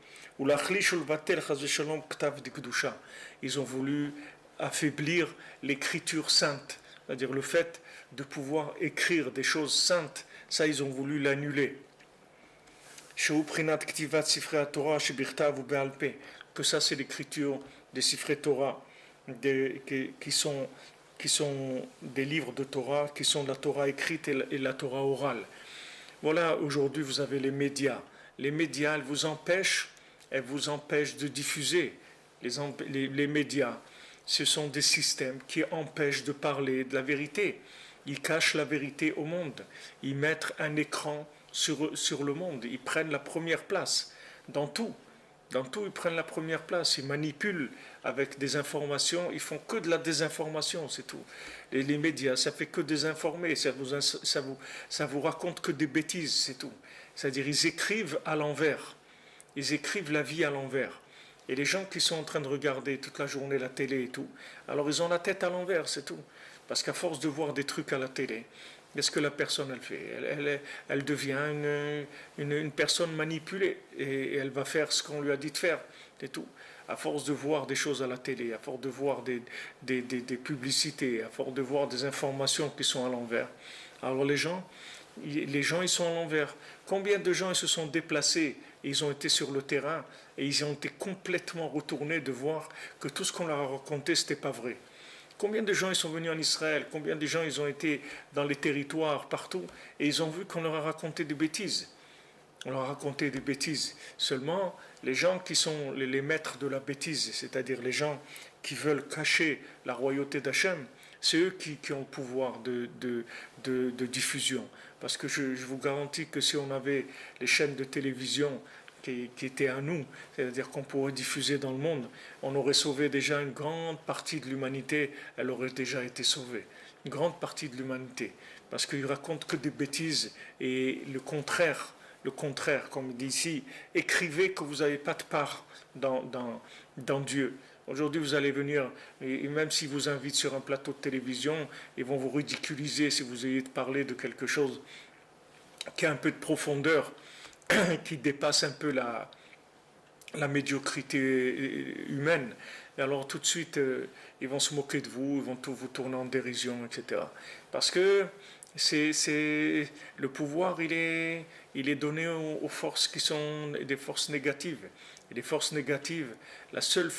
Ils ont voulu affaiblir l'écriture sainte, c'est-à-dire le fait de pouvoir écrire des choses saintes. Ça, ils ont voulu l'annuler. Que ça, c'est l'écriture des Sifrei Torah, qui sont des livres de Torah, qui sont la Torah écrite et la Torah orale. Voilà, aujourd'hui, vous avez les médias. Les médias, elles vous empêchent de diffuser. Les médias, ce sont des systèmes qui empêchent de parler de la vérité. Ils cachent la vérité au monde. Ils mettent un écran sur le monde. Ils prennent la première place dans tout. Dans tout, ils prennent la première place. Ils manipulent avec des informations. Ils font que de la désinformation, c'est tout. Les médias, ça fait que désinformer. Ça vous raconte que des bêtises, c'est tout. C'est-à-dire, ils écrivent à l'envers. ils écrivent la vie à l'envers. Et les gens qui sont en train de regarder toute la journée la télé et tout, alors ils ont la tête à l'envers, c'est tout. Parce qu'à force de voir des trucs à la télé, qu'est-ce que la personne elle fait elle devient une personne manipulée et elle va faire ce qu'on lui a dit de faire, c'est tout. À force de voir des choses à la télé, à force de voir des publicités, à force de voir des informations qui sont à l'envers. Alors les gens ils sont à l'envers. Combien de gens ils se sont déplacés et ils ont été sur le terrain et ils ont été complètement retournés de voir que tout ce qu'on leur a raconté c'était pas vrai. Combien de gens ils sont venus en Israël, combien de gens ils ont été dans les territoires partout et ils ont vu qu'on leur a raconté des bêtises. On leur a raconté des bêtises. Seulement, les gens qui sont les maîtres de la bêtise, c'est-à-dire les gens qui veulent cacher la royauté d'Hachem, c'est eux qui ont le pouvoir de diffusion. Parce que je vous garantis que si on avait les chaînes de télévision qui étaient à nous, c'est-à-dire qu'on pourrait diffuser dans le monde, on aurait sauvé déjà une grande partie de l'humanité, elle aurait déjà été sauvée. Une grande partie de l'humanité. Parce qu'ils racontent que des bêtises et le contraire, comme il dit ici, écrivez que vous n'avez pas de part dans Dieu. Aujourd'hui, vous allez venir, et même s'ils vous invitent sur un plateau de télévision, ils vont vous ridiculiser si vous ayez parlé de quelque chose qui a un peu de profondeur, qui dépasse un peu la médiocrité humaine. Et alors tout de suite, ils vont se moquer de vous, ils vont tout vous tourner en dérision, etc. Parce que le pouvoir, il est donné aux forces qui sont des forces négatives. Et les forces négatives, la seule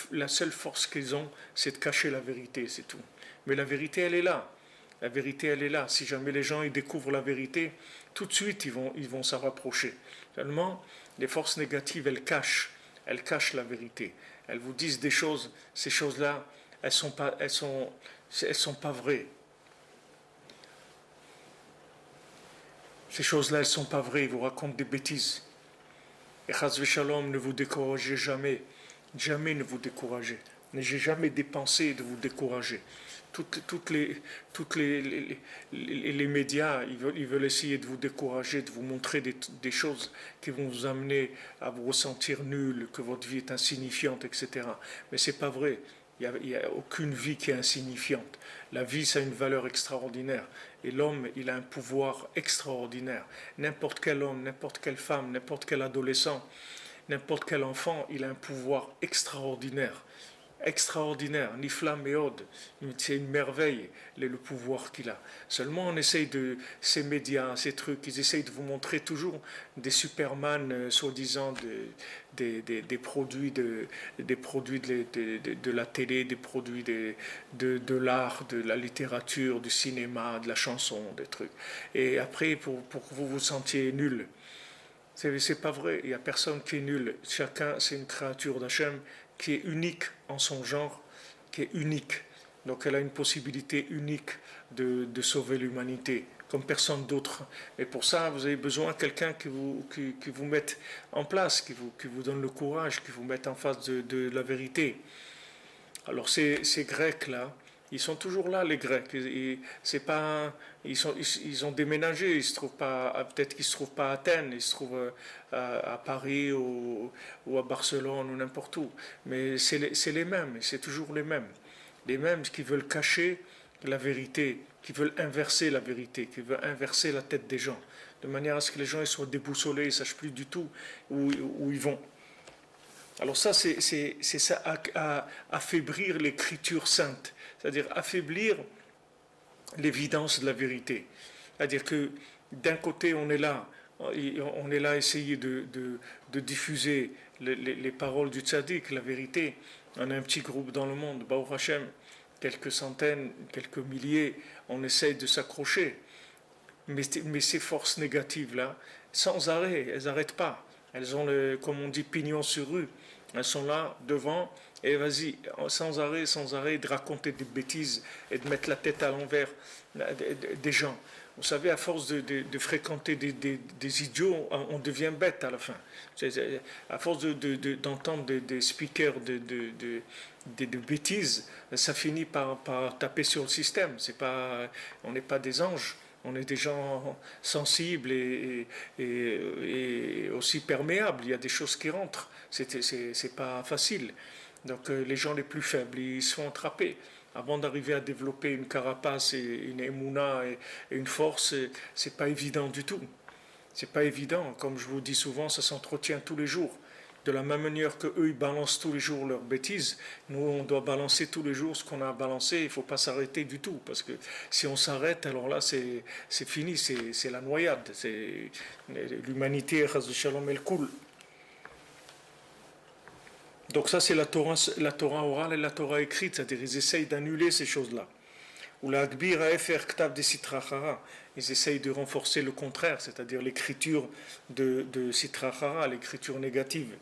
force qu'ils ont, c'est de cacher la vérité, c'est tout. Mais la vérité, elle est là. La vérité, elle est là. Si jamais les gens ils découvrent la vérité, tout de suite, ils vont s'en rapprocher. Seulement, les forces négatives, elles cachent la vérité. Elles vous disent des choses, ces choses-là, elles sont pas vraies. Ces choses-là, elles sont pas vraies, ils vous racontent des bêtises. Et Chas Shalom, ne vous découragez jamais. Jamais ne vous découragez. N'ai jamais dépensé de vous décourager. Toutes les médias, ils veulent essayer de vous décourager, de vous montrer des choses qui vont vous amener à vous ressentir nul, que votre vie est insignifiante, etc. Mais c'est pas vrai. Il n'y a aucune vie qui est insignifiante. La vie, ça a une valeur extraordinaire. Et l'homme, il a un pouvoir extraordinaire. N'importe quel homme, n'importe quelle femme, n'importe quel adolescent, n'importe quel enfant, il a un pouvoir extraordinaire. Extraordinaire, Nifla Meod, c'est une merveille le pouvoir qu'il a. Seulement on essaye ces médias, ces trucs, ils essayent de vous montrer toujours des Superman, soi-disant des produits de la télé, des produits de l'art, de la littérature, du cinéma, de la chanson, des trucs. Et après, pour que vous vous sentiez nul. C'est pas vrai, il n'y a personne qui est nul. Chacun, c'est une créature d'Hachem qui est unique en son genre, qui est unique. Donc elle a une possibilité unique de sauver l'humanité, comme personne d'autre. Et pour ça, vous avez besoin de quelqu'un qui vous mette en place, qui vous donne le courage, qui vous mette en face de la vérité. Alors ces Grecs-là, ils sont toujours là, les Grecs. Ils ont déménagé. Ils se trouvent pas, peut-être qu'ils se trouvent pas à Athènes. Ils se trouvent à Paris ou à Barcelone ou n'importe où. Mais c'est les mêmes. C'est toujours les mêmes. Les mêmes qui veulent cacher la vérité, qui veulent inverser la vérité, qui veulent inverser la tête des gens, de manière à ce que les gens ils soient déboussolés, ils ne sachent plus du tout où ils vont. Alors ça, c'est ça, affaiblir l'écriture sainte, c'est-à-dire affaiblir l'évidence de la vérité. C'est-à-dire que d'un côté, on est là à essayer de diffuser les paroles du tzaddik, la vérité. On a un petit groupe dans le monde, Baruch Hashem, quelques centaines, quelques milliers, on essaye de s'accrocher. Mais ces forces négatives-là, sans arrêt, elles n'arrêtent pas. Elles ont, comme on dit, pignon sur rue. Elles sont là, devant, et vas-y, sans arrêt, de raconter des bêtises et de mettre la tête à l'envers des gens. Vous savez, à force de fréquenter des idiots, on devient bête à la fin. À force d'entendre des speakers de bêtises, ça finit par taper sur le système. On n'est pas des anges. On est des gens sensibles et aussi perméables. Il y a des choses qui rentrent. C'est pas facile. Donc les gens les plus faibles, ils se font attraper. Avant d'arriver à développer une carapace et une émouna et une force, c'est pas évident du tout. C'est pas évident. Comme je vous dis souvent, ça s'entretient tous les jours. De la même manière que eux, ils balancent tous les jours leurs bêtises, nous, on doit balancer tous les jours ce qu'on a balancé. Il ne faut pas s'arrêter du tout. Parce que si on s'arrête, alors là, c'est fini. C'est la noyade. L'humanité, elle coule. Donc ça, c'est la Torah orale et la Torah écrite. C'est-à-dire, ils essayent d'annuler ces choses-là. Ou la Akbir Aefer Ktav de Sitra Chara. Ils essayent de renforcer le contraire, c'est-à-dire l'écriture de Sitra Chara, l'écriture négative.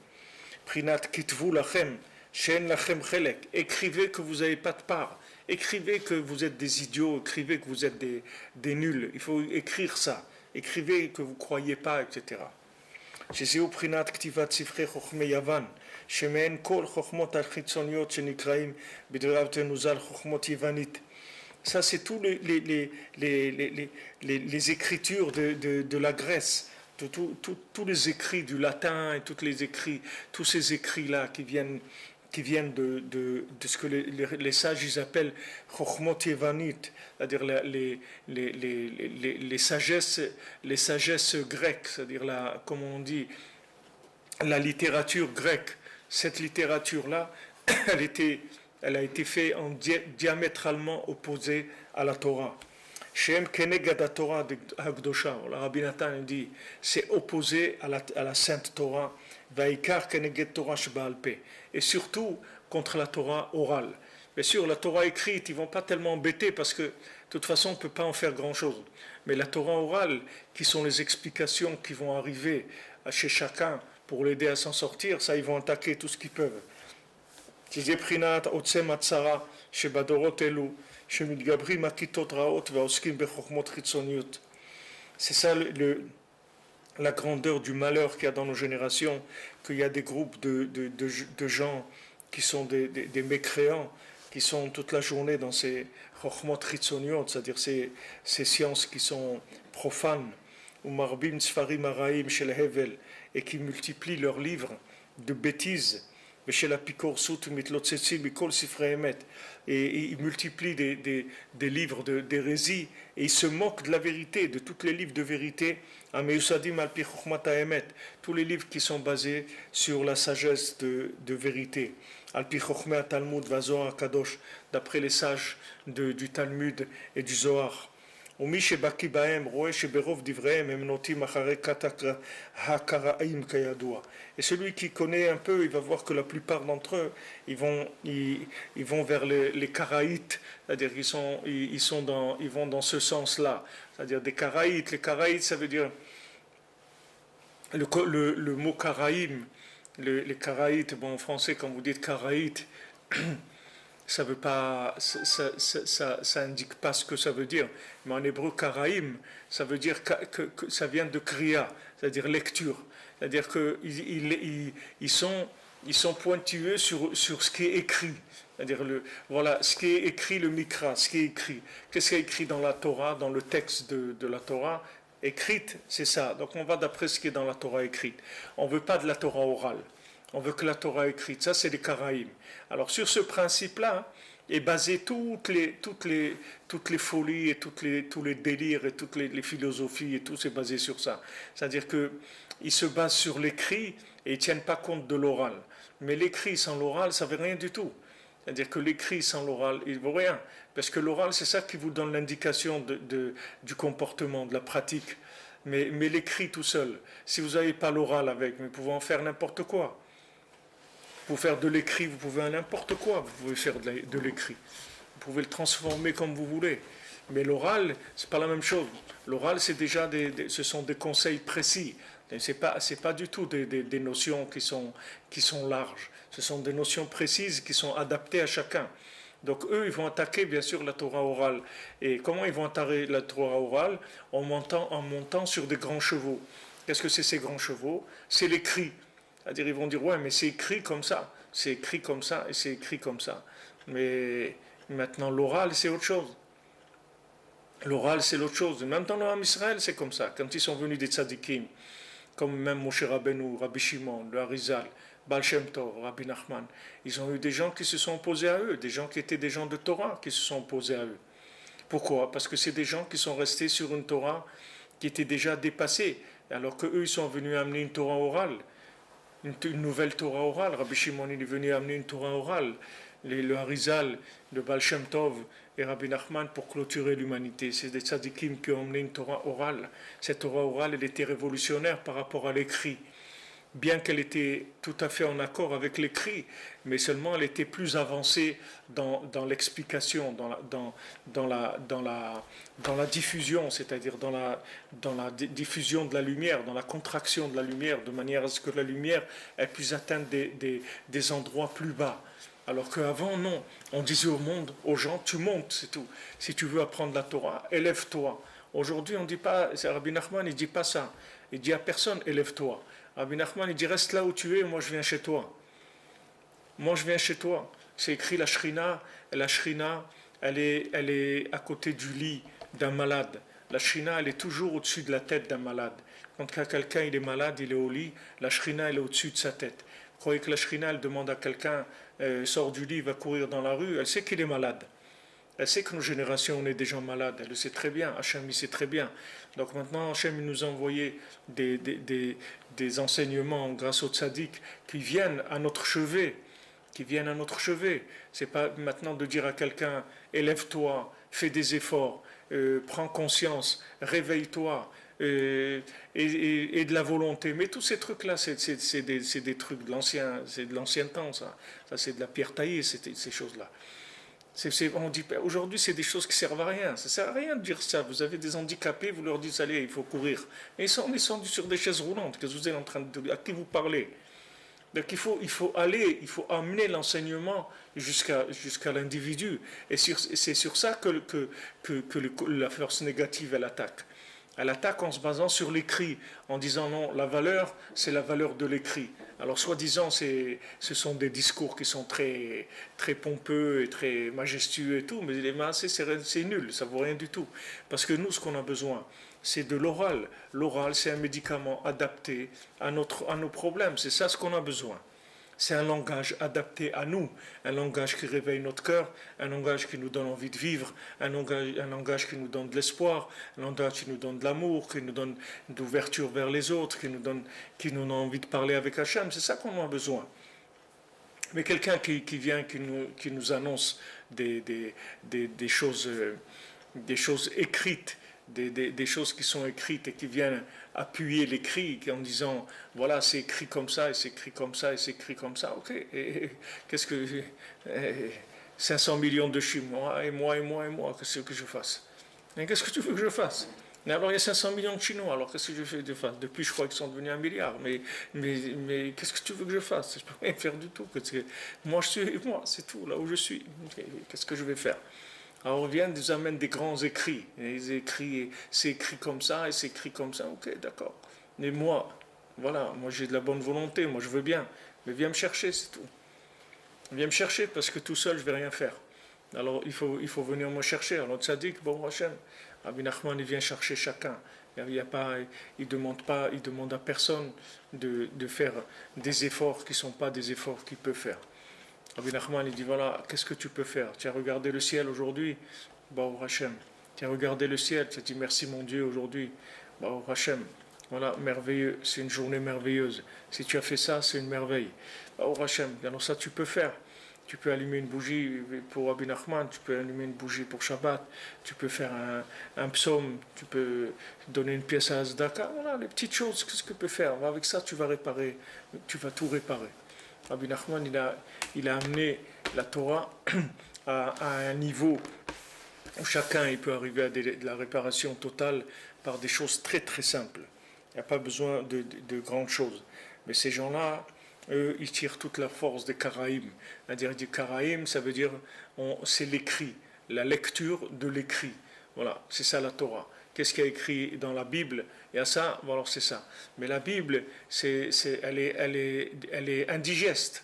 Prinat Kitvu Lachem, Shen Lachem Chelek. Écrivez que vous n'avez pas de part. Écrivez que vous êtes des idiots, écrivez que vous êtes des nuls. Il faut écrire ça. Écrivez que vous ne croyez pas, etc. שזהו בחינת כתיבת ספרי חוכמי יוון, שמעין כל חוכמות החיצוניות שנקראים בדבריו תנוזל חוכמות יוונית. Ça, c'est tous les écritures de la Grèce, tous les écrits du latin et tous ces écrits-là qui viennent de ce que les sages ils appellent Chochmot Yevanit, c'est-à-dire les sagesses grecques, c'est-à-dire comme on dit, la littérature grecque. Cette littérature-là, elle a été faite en diamétralement opposée à la Torah. Shem Kenegad Torah de Hagdosha, le Rabbi Nathan dit, c'est opposé à la Sainte Torah, Vaikar Keneged Torah Sheba'alpe, et surtout contre la Torah orale. Bien sûr, la Torah écrite, ils ne vont pas tellement embêter parce que de toute façon, on ne peut pas en faire grand-chose. Mais la Torah orale, qui sont les explications qui vont arriver chez chacun pour l'aider à s'en sortir, ça, ils vont attaquer tout ce qu'ils peuvent. C'est ça la grandeur du malheur qu'il y a dans nos générations, qu'il y a des groupes de gens qui sont des mécréants, qui sont toute la journée dans ces chokhmot chitzoniot, c'est-à-dire ces sciences qui sont profanes, ou marbim sfarim araim shel hevel, et qui multiplient leurs livres de bêtises, et ils multiplient des livres d'hérésie et ils se moquent de la vérité, de tous les livres de vérité, tous les livres qui sont basés sur la sagesse de vérité, d'après les sages du Talmud et du Zohar. Et celui qui connaît un peu, il va voir que la plupart d'entre eux, ils vont vers les Karaïtes, c'est-à-dire ils vont dans ce sens-là, c'est-à-dire des Karaïtes. Les Karaïtes, ça veut dire le mot Karaïm, les Karaïtes, bon en français quand vous dites Karaïte, ça veut pas, ça indique pas ce que ça veut dire. Mais en hébreu, karaïm, ça veut dire que ça vient de kriya, c'est-à-dire lecture. C'est-à-dire qu'ils sont pointueux sur ce qui est écrit. C'est-à-dire voilà, ce qui est écrit, le mikra, ce qui est écrit. Qu'est-ce qui est écrit dans la Torah, dans le texte de la Torah écrite, c'est ça. Donc on va d'après ce qui est dans la Torah écrite. On ne veut pas de la Torah orale. On veut que la Torah écrite, ça c'est les Karaïm. Alors sur ce principe-là est basé toutes les folies et tous les délires et toutes les philosophies et tout c'est basé sur ça. C'est-à-dire qu'ils se basent sur l'écrit et ils ne tiennent pas compte de l'oral. Mais l'écrit sans l'oral, ça ne veut rien du tout. C'est-à-dire que l'écrit sans l'oral, il ne vaut rien. Parce que l'oral, c'est ça qui vous donne l'indication du comportement, de la pratique. Mais l'écrit tout seul, si vous n'avez pas l'oral avec, vous pouvez en faire n'importe quoi. Pour faire de l'écrit, vous pouvez n'importe quoi, vous pouvez faire de l'écrit. Vous pouvez le transformer comme vous voulez. Mais l'oral, c'est pas la même chose. L'oral, c'est déjà ce sont des conseils précis. C'est pas du tout des notions qui sont larges. Ce sont des notions précises qui sont adaptées à chacun. Donc eux, ils vont attaquer bien sûr la Torah orale. Et comment ils vont attaquer la Torah orale? En montant sur des grands chevaux. Qu'est-ce que c'est ces grands chevaux? C'est l'écrit. C'est-à-dire, ils vont dire, ouais, mais c'est écrit comme ça, c'est écrit comme ça, et c'est écrit comme ça. Mais maintenant, l'oral, c'est autre chose. L'oral, c'est l'autre chose. Même dans le Ham Israël, c'est comme ça. Quand ils sont venus des tzadikim, comme même Moshe Rabbeinu, Rabbi Shimon, le Harizal, Baal Shem Tov, Rabbi Nachman, ils ont eu des gens qui se sont opposés à eux, des gens qui étaient des gens de Torah qui se sont opposés à eux. Pourquoi? Parce que c'est des gens qui sont restés sur une Torah qui était déjà dépassée, alors qu'eux, ils sont venus amener une Torah orale, une nouvelle Torah orale. Rabbi Shimon il est venu amener une Torah orale. Le Harizal, le Baal Shem Tov et Rabbi Nachman pour clôturer l'humanité. C'est des tzadikim qui ont amené une Torah orale. Cette Torah orale, elle était révolutionnaire par rapport à l'écrit. Bien qu'elle était tout à fait en accord avec l'écrit, mais seulement elle était plus avancée dans l'explication, dans la diffusion, c'est-à-dire dans la diffusion de la lumière, dans la contraction de la lumière, de manière à ce que la lumière elle puisse atteindre des endroits plus bas. Alors qu'avant, non. On disait au monde, aux gens, tu montes, c'est tout. Si tu veux apprendre la Torah, élève-toi. Aujourd'hui, on ne dit pas, c'est Rabbi Nachman, il ne dit pas ça. Il dit à personne, élève-toi. Rabbi Nachman, il dit, reste là où tu es, moi je viens chez toi. Moi je viens chez toi. C'est écrit la Shrina, elle est à côté du lit d'un malade. La Shrina, elle est toujours au-dessus de la tête d'un malade. Quand quelqu'un il est malade, il est au lit, la Shrina, elle est au-dessus de sa tête. Vous croyez que la Shrina, elle demande à quelqu'un, sort du lit, va courir dans la rue, elle sait qu'il est malade. Elle sait que nos générations, on est des gens malades. Elle le sait très bien. Hachem, il sait très bien. Donc maintenant, Hachem, il nous a envoyé des enseignements grâce au tzaddik qui viennent à notre chevet. Qui viennent à notre chevet. C'est pas maintenant de dire à quelqu'un, élève-toi, fais des efforts, prends conscience, réveille-toi, et de la volonté. Mais tous ces trucs-là, c'est des trucs de l'ancien temps, ça. Ça, c'est de la pierre taillée, ces choses-là. On dit, aujourd'hui, c'est des choses qui servent à rien. Ça ne sert à rien de dire ça. Vous avez des handicapés, vous leur dites, allez, il faut courir. Et ils sont sur des chaises roulantes. Qu'est-ce que vous êtes en train de, à qui vous parlez? Donc il faut aller, il faut amener l'enseignement jusqu'à l'individu. Et c'est sur ça que la force négative, elle attaque. Elle attaque en se basant sur l'écrit, en disant non, la valeur, c'est la valeur de l'écrit. Alors, soi-disant, ce sont des discours qui sont très, très pompeux et très majestueux et tout, mais les masses, c'est nul, ça vaut rien du tout. Parce que nous, ce qu'on a besoin, c'est de l'oral. L'oral, c'est un médicament adapté à nos problèmes. C'est ça ce qu'on a besoin. C'est un langage adapté à nous, un langage qui réveille notre cœur, un langage qui nous donne envie de vivre, un langage qui nous donne de l'espoir, un langage qui nous donne de l'amour, qui nous donne d'ouverture vers les autres, qui nous donne envie de parler avec Hachem. C'est ça qu'on a besoin. Mais quelqu'un qui vient, qui nous annonce des choses écrites, des choses qui sont écrites et qui viennent appuyer l'écrit en disant voilà c'est écrit comme ça et c'est écrit comme ça et c'est écrit comme ça, ok, et qu'est-ce que 500 millions de Chinois et moi, qu'est-ce que je fasse? Et qu'est-ce que tu veux que je fasse? Mais alors il y a 500 millions de Chinois, alors qu'est-ce que je fasse? Depuis je crois qu'ils sont devenus 1 milliard, mais qu'est-ce que tu veux que je fasse? Je peux rien faire du tout, moi je suis moi, c'est tout, là où je suis, qu'est-ce que je vais faire? Alors on vient, nous amène des grands écrits. Et c'est écrit comme ça et c'est écrit comme ça. Ok, d'accord. Mais moi, voilà, moi j'ai de la bonne volonté, moi je veux bien. Mais viens me chercher, c'est tout. Viens me chercher parce que tout seul je vais rien faire. Alors il faut venir me chercher. Alors tzaddik, bon Hachem, Rabbi Nachman il vient chercher chacun. Il y a pas, il demande à personne de faire des efforts qui ne sont pas des efforts qu'il peut faire. Rabbi Nachman, il dit voilà, qu'est-ce que tu peux faire? Tu as regardé le ciel aujourd'hui? Baruch Hashem. Tu as regardé le ciel, tu as dit merci mon Dieu aujourd'hui? Baruch Hashem. Voilà, merveilleux, c'est une journée merveilleuse. Si tu as fait ça, c'est une merveille. Baruch Hashem. Alors ça, tu peux faire. Tu peux allumer une bougie pour Rabbi Nachman, tu peux allumer une bougie pour Shabbat, tu peux faire un psaume, tu peux donner une pièce à Azdaka. Voilà, les petites choses, qu'est-ce que tu peux faire? Avec ça, tu vas réparer, tu vas tout réparer. Rabbi Nachman, il a amené la Torah à un niveau où chacun il peut arriver à de la réparation totale par des choses très très simples. Il n'y a pas besoin de grandes choses. Mais ces gens-là, eux, ils tirent toute la force des Karaïm. C'est-à-dire, des Karaïm, ça veut dire, c'est l'écrit, la lecture de l'écrit. Voilà, c'est ça la Torah. Qu'est-ce qu'il y a écrit dans la Bible? Il y a ça, bon alors c'est ça. Mais la Bible, elle est indigeste.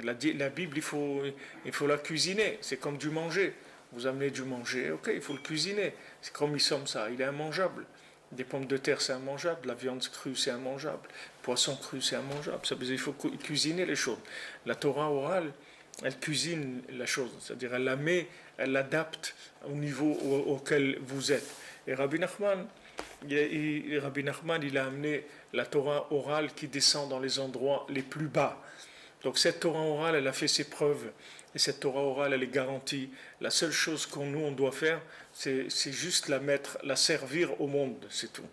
La Bible, il faut la cuisiner. C'est comme du manger. vous amenez du manger, ok, il faut le cuisiner. C'est comme ça, il est immangeable. Des pommes de terre, c'est immangeable. La viande crue, c'est immangeable. Poisson cru, c'est immangeable. Ça veut dire qu'il faut cuisiner les choses. La Torah orale, elle cuisine la chose. C'est-à-dire, elle la met, elle l'adapte au niveau auquel vous êtes. Et Rabbi Nachman, il a amené la Torah orale qui descend dans les endroits les plus bas. Donc cette Torah orale, elle a fait ses preuves. Et cette Torah orale, elle est garantie. La seule chose on doit faire, c'est juste la mettre, la servir au monde, c'est tout.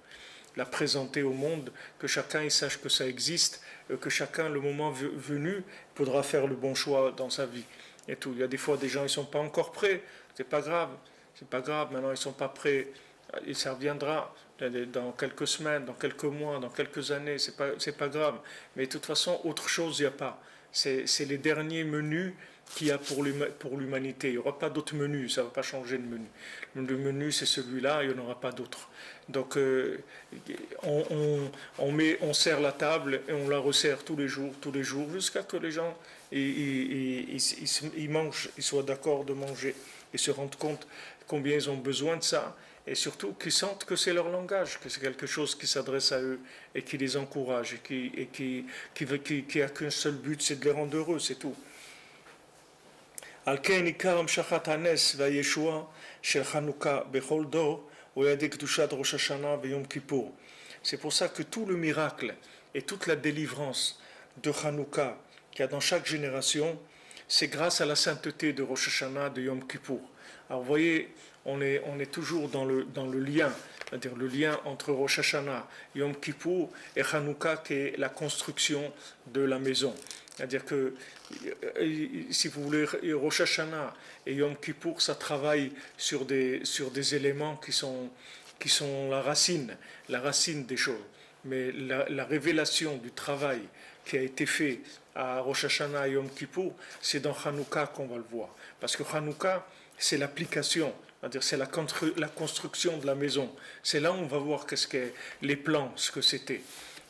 La présenter au monde, que chacun il sache que ça existe, que chacun, le moment venu, pourra faire le bon choix dans sa vie. Et tout. Il y a des fois des gens, ils ne sont pas encore prêts. C'est pas grave. C'est pas grave. Maintenant, ils ne sont pas prêts. Et ça reviendra dans quelques semaines, dans quelques mois, dans quelques années. C'est pas grave. Mais de toute façon, autre chose, il n'y a pas. C'est les derniers menus qu'il y a pour l'humanité. Il n'y aura pas d'autres menus, ça ne va pas changer de menu. Le menu, c'est celui-là, il n'y en aura pas d'autre. Donc, on sert la table et on la resserre tous les jours, jusqu'à que les gens ils mangent, ils soient d'accord de manger et se rendent compte combien ils ont besoin de ça. Et surtout qu'ils sentent que c'est leur langage, que c'est quelque chose qui s'adresse à eux et qui les encourage et qui a qu'un seul but, c'est de les rendre heureux, c'est tout. על כן עיקר המשכת הנס והישועה של חנוכה בכל דור הוא על ידי קדושת ראש השנה ויום כיפור. C'est pour ça que tout le miracle et toute la délivrance de Hanouka qu'il y a dans chaque génération, c'est grâce à la sainteté de Rosh Hashanah, de Yom Kippour. Alors vous voyez, on est toujours dans le lien, c'est-à-dire le lien entre Rosh Hashanah, Yom Kippour et Hanouka qui est la construction de la maison. C'est-à-dire que, si vous voulez, Rosh Hashanah et Yom Kippour, ça travaille sur des éléments qui sont la racine des choses. Mais la révélation du travail qui a été fait à Rosh Hashanah et Yom Kippour, c'est dans Hanouka qu'on va le voir. Parce que Hanouka, c'est l'application, c'est-à-dire c'est la construction de la maison. C'est là où on va voir les plans, ce que c'était.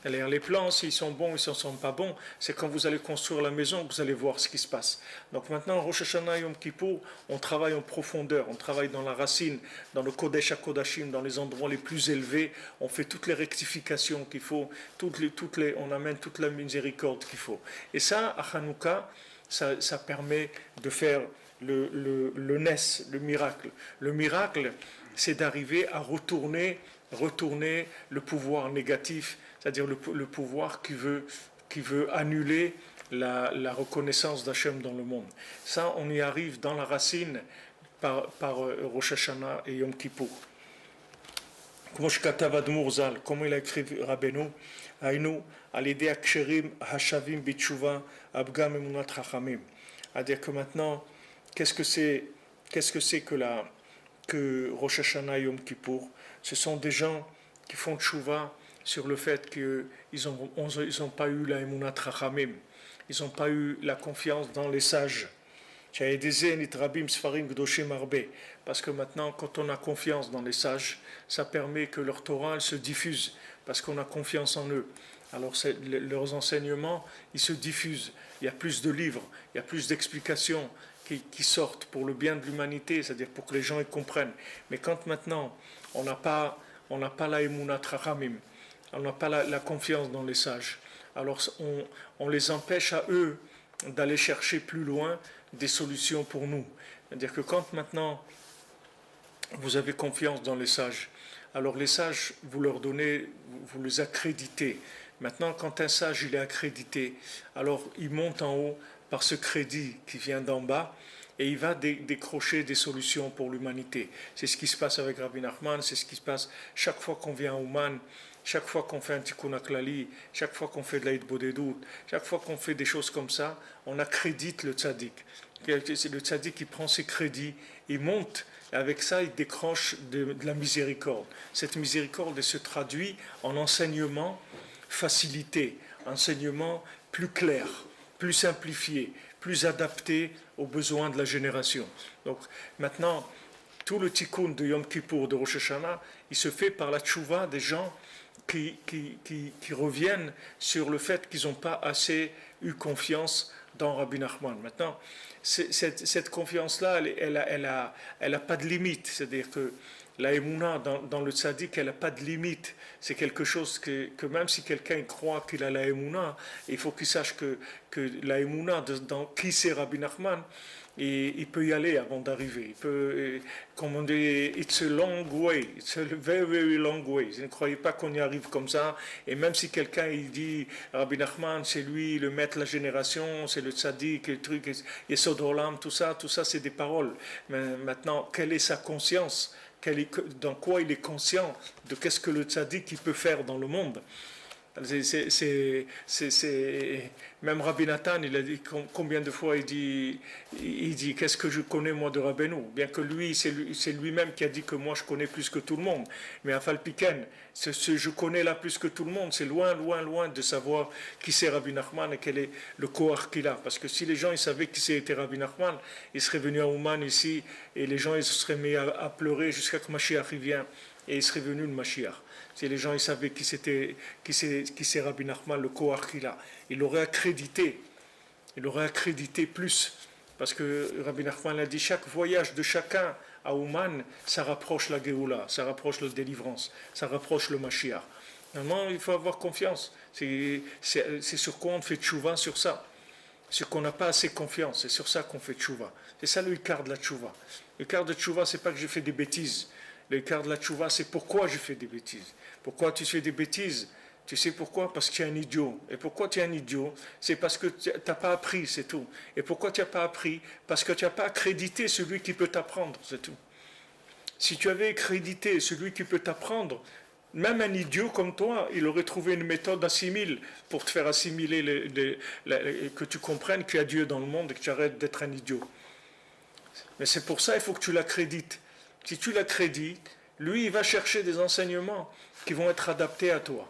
Alors, les plans, s'ils sont bons, ils ne sont pas bons, c'est quand vous allez construire la maison que vous allez voir ce qui se passe. Donc maintenant, Rosh Hashanah et Yom Kippour, on travaille en profondeur, on travaille dans la racine, dans le Kodesh HaKodashim, dans les endroits les plus élevés, on fait toutes les rectifications qu'il faut, on amène toute la miséricorde qu'il faut. Et ça, à Hanouka, ça permet de faire le nes, le miracle. Le miracle, c'est d'arriver à retourner le pouvoir négatif, c'est-à-dire le pouvoir qui veut annuler la reconnaissance d'Hachem dans le monde. Ça, on y arrive dans la racine par Rosh Hashanah et Yom Kippour. Comme il a écrit Rabbeinu, Hainu, al-idei aksherim hashavim bitshuva abgam emunat chachamim. C'est-à-dire que maintenant, qu'est-ce que c'est que Rosh Hashanah et Yom Kippour? Ce sont des gens qui font tchouva sur le fait qu'ils n'ont pas eu la emunat chachamim, ils n'ont pas eu la confiance dans les sages. Parce que maintenant, quand on a confiance dans les sages, ça permet que leur Torah elle se diffuse, parce qu'on a confiance en eux. Alors leurs enseignements, ils se diffusent. Il y a plus de livres, il y a plus d'explications qui sortent pour le bien de l'humanité, c'est-à-dire pour que les gens y comprennent. Mais quand maintenant, on n'a pas la emunat chachamim, on n'a pas la confiance dans les sages, alors on les empêche à eux d'aller chercher plus loin des solutions pour nous. C'est-à-dire que quand maintenant vous avez confiance dans les sages, alors les sages, vous leur donnez, vous les accréditez. Maintenant, quand un sage il est accrédité, alors il monte en haut par ce crédit qui vient d'en bas, et il va décrocher des solutions pour l'humanité. C'est ce qui se passe avec Rabbi Nachman, c'est ce qui se passe chaque fois qu'on vient à Ouman, chaque fois qu'on fait un tikkun haklali, chaque fois qu'on fait de l'aïd bodedut, chaque fois qu'on fait des choses comme ça, on accrédite le tzaddik. C'est le tzaddik qui prend ses crédits, il monte, et avec ça il décroche de la miséricorde. Cette miséricorde elle se traduit en enseignement facilité, enseignement plus clair, plus simplifié, plus adapté aux besoins de la génération. Donc maintenant, tout le tikkun de Yom Kippour, de Rosh Hashanah, il se fait par la tchouva des gens qui reviennent sur le fait qu'ils n'ont pas assez eu confiance dans Rabbi Nachman. Maintenant, cette confiance-là, elle a pas de limite. C'est-à-dire que la émouna dans le tzaddik, elle n'a pas de limite. C'est quelque chose que même si quelqu'un croit qu'il a la émouna, il faut qu'il sache que la émouna, dans qui c'est Rabbi Nachman, et il peut y aller avant d'arriver. Il peut, comme on dit, it's a long way, it's a very, very long way. Je ne croyais pas qu'on y arrive comme ça. Et même si quelqu'un il dit, Rabbi Nachman, c'est lui le maître de la génération, c'est le tzaddik, le truc, Yesod Olam, tout ça c'est des paroles. Mais maintenant, quelle est sa conscience? Dans quoi il est conscient de qu'est-ce que le tzaddik il peut faire dans le monde? Même Rabbi Nathan, il a dit combien de fois il dit qu'est-ce que je connais moi de Rabbeinu, bien que lui c'est lui-même qui a dit que moi je connais plus que tout le monde, mais à Falpiken, je connais là plus que tout le monde, c'est loin de savoir qui c'est Rabbi Nachman et quel est le kohar qu'il a, parce que si les gens ils savaient qui c'était Rabbi Nachman, ils seraient venus à Ouman ici et les gens ils se seraient mis à pleurer jusqu'à que Mashiach vient et il serait venu le Mashiach. Si les gens ils savaient qui c'est Rabbi Nachman, le kohar qu'il a, il aurait accrédité plus, parce que Rabbi Nachman a dit chaque voyage de chacun à Ouman, ça rapproche la Géoula, ça rapproche la délivrance, ça rapproche le Mashiach. Normalement, il faut avoir confiance. C'est sur quoi on fait tchouva, sur ça. Sur qu'on n'a pas assez confiance, c'est sur ça qu'on fait tchouva. C'est ça le quart de la tchouva. Le quart de tchouva, c'est pas que j'ai fait des bêtises. Le quart de la tchouva, c'est pourquoi je fais des bêtises. Pourquoi tu fais des bêtises? Tu sais pourquoi? Parce que tu es un idiot. Et pourquoi tu es un idiot? C'est parce que tu n'as pas appris, c'est tout. Et pourquoi tu n'as pas appris? Parce que tu n'as pas accrédité celui qui peut t'apprendre, c'est tout. Si tu avais accrédité celui qui peut t'apprendre, même un idiot comme toi, il aurait trouvé une méthode assimile pour te faire assimiler, que tu comprennes qu'il y a Dieu dans le monde et que tu arrêtes d'être un idiot. Mais c'est pour ça qu'il faut que tu l'accrédites. Si tu l'accrédites, lui, il va chercher des enseignements qui vont être adaptés à toi.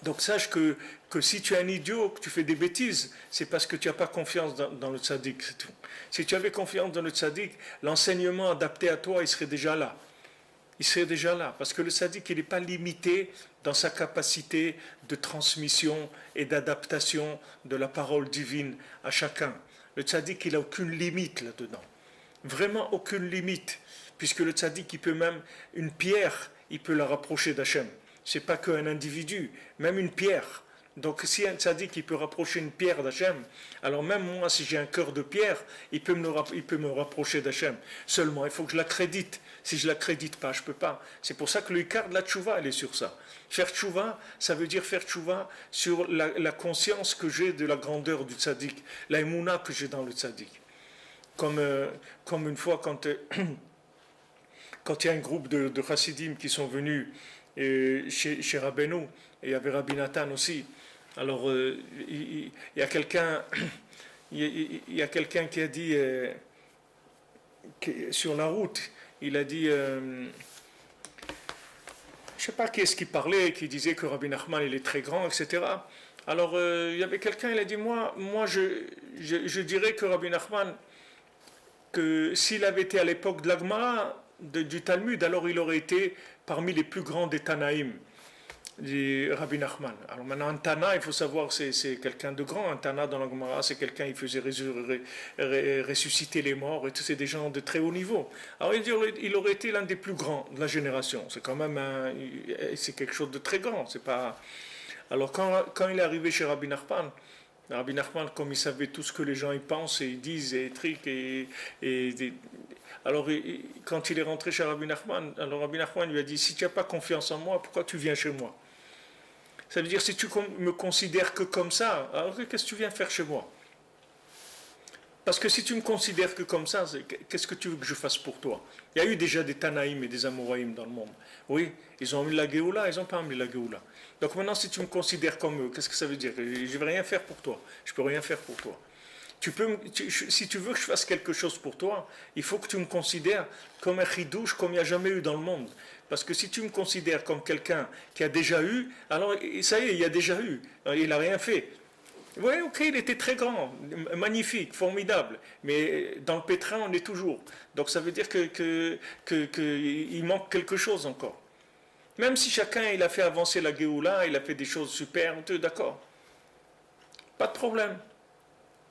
Donc sache que si tu es un idiot, que tu fais des bêtises, c'est parce que tu n'as pas confiance dans le tzaddik, c'est tout. Si tu avais confiance dans le tzaddik, l'enseignement adapté à toi, il serait déjà là. Il serait déjà là, parce que le tzaddik, il n'est pas limité dans sa capacité de transmission et d'adaptation de la parole divine à chacun. Le tzaddik, il n'a aucune limite là-dedans. Vraiment aucune limite. Puisque le tzaddik, il peut même, une pierre, il peut la rapprocher d'Hachem. C'est pas qu'un individu, même une pierre. Donc si un tzaddik, il peut rapprocher une pierre d'Hachem, alors même moi, si j'ai un cœur de pierre, il peut me rapprocher d'Hachem. Seulement, il faut que je l'accrédite. Si je ne l'accrédite pas, je ne peux pas. C'est pour ça que le quart de la tchouva, elle est sur ça. Faire tchouva, ça veut dire faire tchouva sur la conscience que j'ai de la grandeur du tzaddik, la émouna que j'ai dans le tzaddik. Comme une fois, quand il y a un groupe de chassidim qui sont venus chez Rabbeinu, et il y avait Rabbi Nathan aussi. Alors, il y a quelqu'un qui a dit, sur la route, il a dit, je ne sais pas qui est-ce qui parlait, qui disait que Rabbi Nachman, il est très grand, etc. Alors, il y avait quelqu'un, il a dit, moi je dirais que Rabbi Nachman, que s'il avait été à l'époque de l'Agmara, du Talmud, alors il aurait été parmi les plus grands des Tanaïm, du Rabbi Nachman. Alors maintenant, un Tana, il faut savoir, c'est quelqu'un de grand. Un Tana dans la Gemara, c'est quelqu'un qui faisait ressusciter les morts, et tout, c'est des gens de très haut niveau. Alors il aurait été l'un des plus grands de la génération. C'est quand même c'est quelque chose de très grand. C'est pas... Alors quand il est arrivé chez Rabbi Nachman, comme il savait tout ce que les gens y pensent et ils disent et trucs alors quand il est rentré chez Rabbi Nachman, alors Rabbi Nachman lui a dit, si tu n'as pas confiance en moi, pourquoi tu viens chez moi? Ça veut dire, si tu me considères que comme ça, alors qu'est-ce que tu viens faire chez moi? Parce que si tu me considères que comme ça, qu'est-ce que tu veux que je fasse pour toi? Il y a eu déjà des Tanaïm et des Amoraïm dans le monde. Oui, ils ont mis la Géoula, ils n'ont pas mis la Géoula. Donc maintenant, si tu me considères comme eux, qu'est-ce que ça veut dire? Je ne vais rien faire pour toi. Je ne peux rien faire pour toi. Si tu veux que je fasse quelque chose pour toi, il faut que tu me considères comme un chidouche comme il n'y a jamais eu dans le monde. Parce que si tu me considères comme quelqu'un qui a déjà eu, alors ça y est, il a déjà eu. Il n'a rien fait. Oui, ok, il était très grand, magnifique, formidable, mais dans le pétrin, on est toujours. Donc ça veut dire qu'il manque quelque chose encore. Même si chacun, il a fait avancer la Géoula, il a fait des choses super, d'accord. Pas de problème.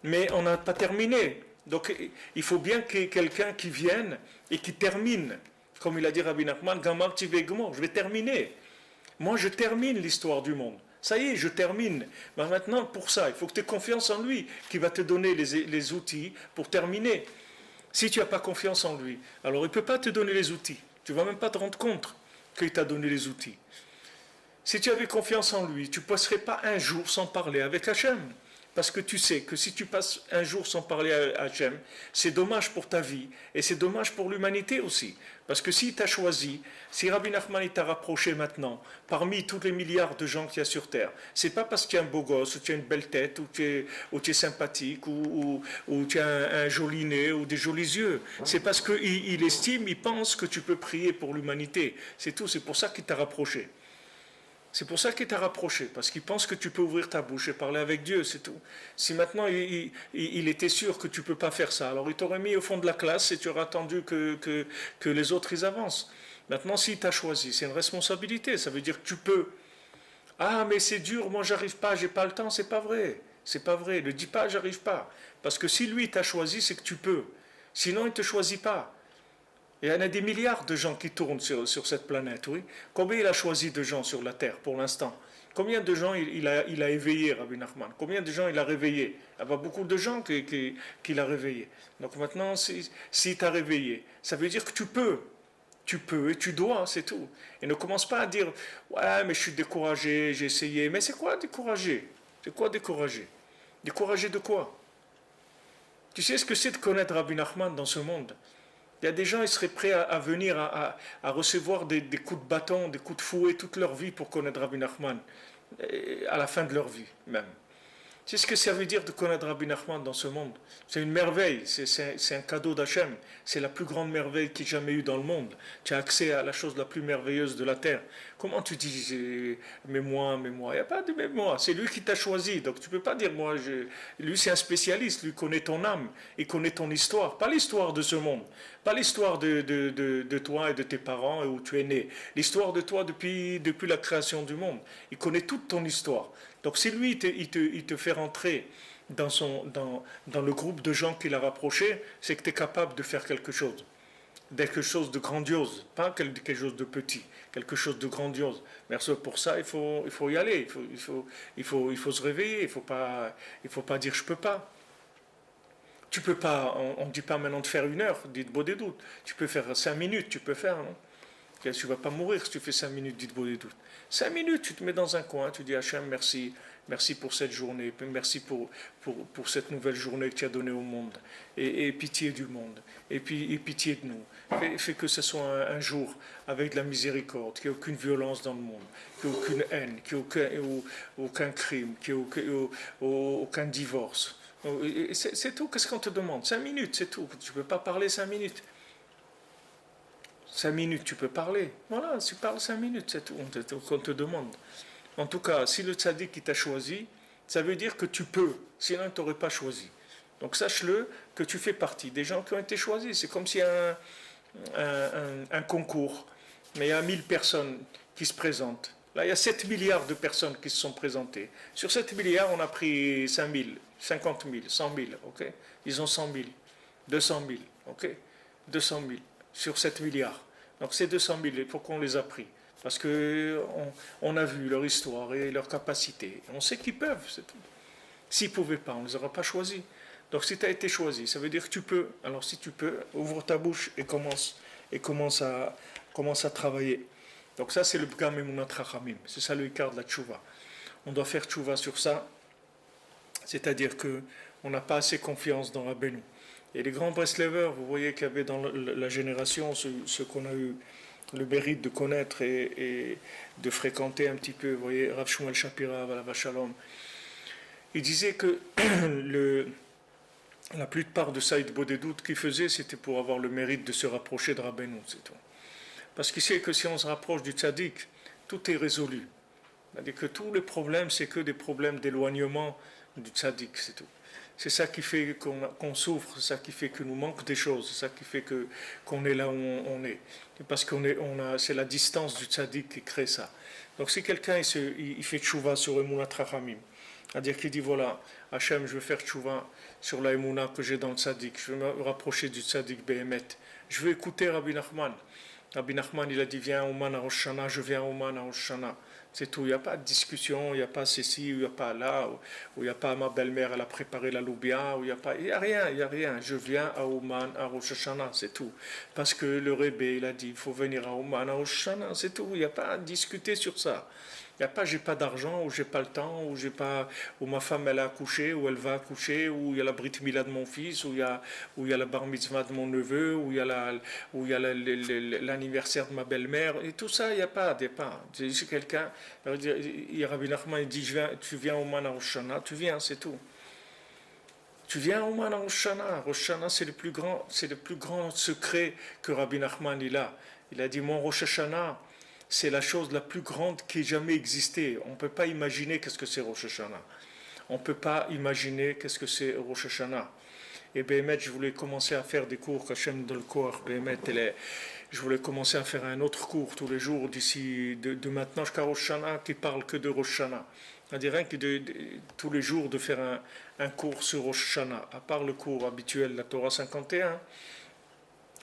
Mais on n'a pas terminé. Donc il faut bien qu'il y ait quelqu'un qui vienne et qui termine. Comme il a dit Rabbi Nachman, Gamar Tivegmo, je vais terminer. Moi, je termine l'histoire du monde. Ça y est, je termine. Mais maintenant, pour ça, il faut que tu aies confiance en lui, qui va te donner les outils pour terminer. Si tu n'as pas confiance en lui, alors il ne peut pas te donner les outils. Tu ne vas même pas te rendre compte qu'il t'a donné les outils. Si tu avais confiance en lui, tu ne passerais pas un jour sans parler avec Hachem. Parce que tu sais que si tu passes un jour sans parler à Hachem, c'est dommage pour ta vie et c'est dommage pour l'humanité aussi. Parce que s'il t'a choisi, si Rabbi Nachman t'a rapproché maintenant, parmi tous les milliards de gens qu'il y a sur Terre, c'est pas parce que tu es un beau gosse, ou tu as une belle tête, ou tu es sympathique, ou tu as un joli nez, ou des jolis yeux. C'est parce qu'il estime, il pense que tu peux prier pour l'humanité. C'est tout, c'est pour ça qu'il t'a rapproché. C'est pour ça qu'il t'a rapproché, parce qu'il pense que tu peux ouvrir ta bouche et parler avec Dieu, c'est tout. Si maintenant il était sûr que tu ne peux pas faire ça, alors il t'aurait mis au fond de la classe et tu aurais attendu que les autres ils avancent. Maintenant, s'il t'a choisi, c'est une responsabilité, ça veut dire que tu peux. Ah, mais c'est dur, moi j'arrive pas, j'ai pas le temps, c'est pas vrai. C'est pas vrai, ne dis pas j'arrive pas. Parce que si lui t'a choisi, c'est que tu peux. Sinon, il ne te choisit pas. Il y en a des milliards de gens qui tournent sur cette planète, oui. Combien il a choisi de gens sur la Terre pour l'instant? Combien de gens il a éveillé, Rabbi Nachman? Combien de gens il a réveillé? Il y a beaucoup de gens qu'il a réveillés. Donc maintenant, si tu as réveillé, ça veut dire que tu peux. Tu peux et tu dois, c'est tout. Et ne commence pas à dire, ouais, mais je suis découragé, j'ai essayé. Mais c'est quoi découragé? C'est quoi découragé? Découragé de quoi? Tu sais ce que c'est de connaître Rabbi Nachman dans ce monde? Il y a des gens, ils seraient prêts à venir à recevoir des coups de bâton, des coups de fouet toute leur vie pour connaître Rabbi Nachman, à la fin de leur vie même. C'est ce que ça veut dire de connaître Rabbi Nachman dans ce monde. C'est une merveille, c'est un cadeau d'Hachem. C'est la plus grande merveille qu'il y ait jamais eu dans le monde. Tu as accès à la chose la plus merveilleuse de la terre. Comment tu dis, mais moi, il n'y a pas de mais moi. C'est lui qui t'a choisi. Donc tu ne peux pas dire, moi, lui c'est un spécialiste, lui connaît ton âme, il connaît ton histoire. Pas l'histoire de ce monde, pas l'histoire de toi et de tes parents et où tu es né. L'histoire de toi depuis la création du monde. Il connaît toute ton histoire. Donc si lui, il te fait rentrer dans le groupe de gens qu'il a rapprochés, c'est que tu es capable de faire quelque chose. Quelque chose de grandiose, pas quelque chose de petit, quelque chose de grandiose. Mais pour ça, il faut y aller, il faut se réveiller, il faut pas dire je peux pas. Tu peux pas, on ne dit pas maintenant de faire 1 heure, dites beau des doutes. Tu peux faire 5 minutes, tu peux faire, non? Tu ne vas pas mourir si tu fais 5 minutes, dites beau des doutes. 5 minutes, tu te mets dans un coin, tu dis Hachem, merci, merci pour cette journée, merci pour cette nouvelle journée que tu as donnée au monde, et pitié du monde, et pitié de nous. Fais que ce soit un jour avec de la miséricorde, qu'il n'y ait aucune violence dans le monde, qu'il n'y ait aucune haine, qu'il n'y ait aucun crime, qu'il n'y ait aucun divorce. C'est tout, qu'est-ce qu'on te demande? 5 minutes, c'est tout. Tu ne peux pas parler 5 minutes. 5 minutes, tu peux parler. Voilà, tu parles 5 minutes, c'est tout qu'on te demande. En tout cas, si le tzaddik qui t'a choisi, ça veut dire que tu peux, sinon il ne t'aurait pas choisi. Donc sache-le que tu fais partie des gens qui ont été choisis. C'est comme s'il y a un concours, mais il y a 1000 personnes qui se présentent. Là, il y a 7 milliards de personnes qui se sont présentées. Sur 7 milliards, on a pris 5 000, 50 000, 100 000, ok? Ils ont 100 000, 200 000, ok? 200 000 sur 7 milliards. Donc ces 200 000, pourquoi on les a pris? Parce qu'on a vu leur histoire et leur capacité. On sait qu'ils peuvent, c'est tout. S'ils ne pouvaient pas, on ne les aura pas choisis. Donc si tu as été choisi, ça veut dire que tu peux. Alors si tu peux, ouvre ta bouche et commence à travailler. Donc ça, c'est le Bgam Emunat Chachamim. C'est ça le Ikar de la Tchouva. On doit faire Tchouva sur ça. C'est-à-dire qu'on n'a pas assez confiance dans Rabbeinu. Et les grands Breslevers, vous voyez qu'il y avait dans la génération ceux qu'on a eu le mérite de connaître et de fréquenter un petit peu, vous voyez, Rav Shmuel Shapira, Alav Shalom. Il disait que la plupart de Saïd Bodedout qu'il faisait, c'était pour avoir le mérite de se rapprocher de Rabbeinu, c'est tout. Parce qu'il sait que si on se rapproche du tzaddik, tout est résolu. C'est-à-dire que tous les problèmes, c'est que des problèmes d'éloignement du tzaddik, c'est tout. C'est ça qui fait qu'on souffre, c'est ça qui fait que nous manque des choses, c'est ça qui fait qu'on est là où on est. Parce c'est la distance du tzaddik qui crée ça. Donc si quelqu'un il fait tchouva sur Emunat Chachamim, C'est-à-dire qu'il dit voilà, Hachem, je veux faire tchouva sur la émouna que j'ai dans le tzaddik, je veux me rapprocher du tzaddik Behemet. Je veux écouter Rabbi Nachman. Rabbi Nachman, il a dit viens à Ouman à Rosh Hashanah, je viens à Ouman à Rosh Hashanah. C'est tout, il n'y a pas de discussion, il n'y a pas ceci, il n'y a pas là, ou il n'y a pas ma belle-mère, elle a préparé la loubia, ou il n'y a pas, il n'y a rien, il n'y a rien. Je viens à Ouman à Rosh Hashanah, c'est tout. Parce que le Rebbe, il a dit, il faut venir à Ouman à Rosh Hashanah, c'est tout, il n'y a pas à discuter sur ça. Il n'y a pas, j'ai pas d'argent, ou j'ai pas le temps, ou j'ai pas, ou ma femme elle a accouché, ou elle va accoucher, ou il y a la brit mila de mon fils, ou il y a la bar mitzvah de mon neveu, ou il y a l'anniversaire de ma belle-mère, et tout ça, il n'y a pas, il n'y a pas. C'est quelqu'un, Rabbi Nachman, il dit, tu viens au Man à Rosh Hashanah, tu viens, c'est tout. Tu viens au Man à Rosh Hashanah. Rosh Hashanah, c'est le plus grand secret que Rabbi Nachman il a. Il a dit, mon Rosh Hashanah, c'est la chose la plus grande qui ait jamais existé. On ne peut pas imaginer qu'est-ce que c'est Rosh Hashanah. On ne peut pas imaginer qu'est-ce que c'est Rosh Hashanah. Et Béhémet, je voulais commencer à faire des cours, Kachem de l'Koar, Béhémet, je voulais commencer à faire un autre cours tous les jours d'ici, de maintenant jusqu'à Rosh Hashanah, qui parle que de Rosh Hashanah. C'est-à-dire rien que tous les jours de faire un cours sur Rosh Hashanah, à part le cours habituel de la Torah 51.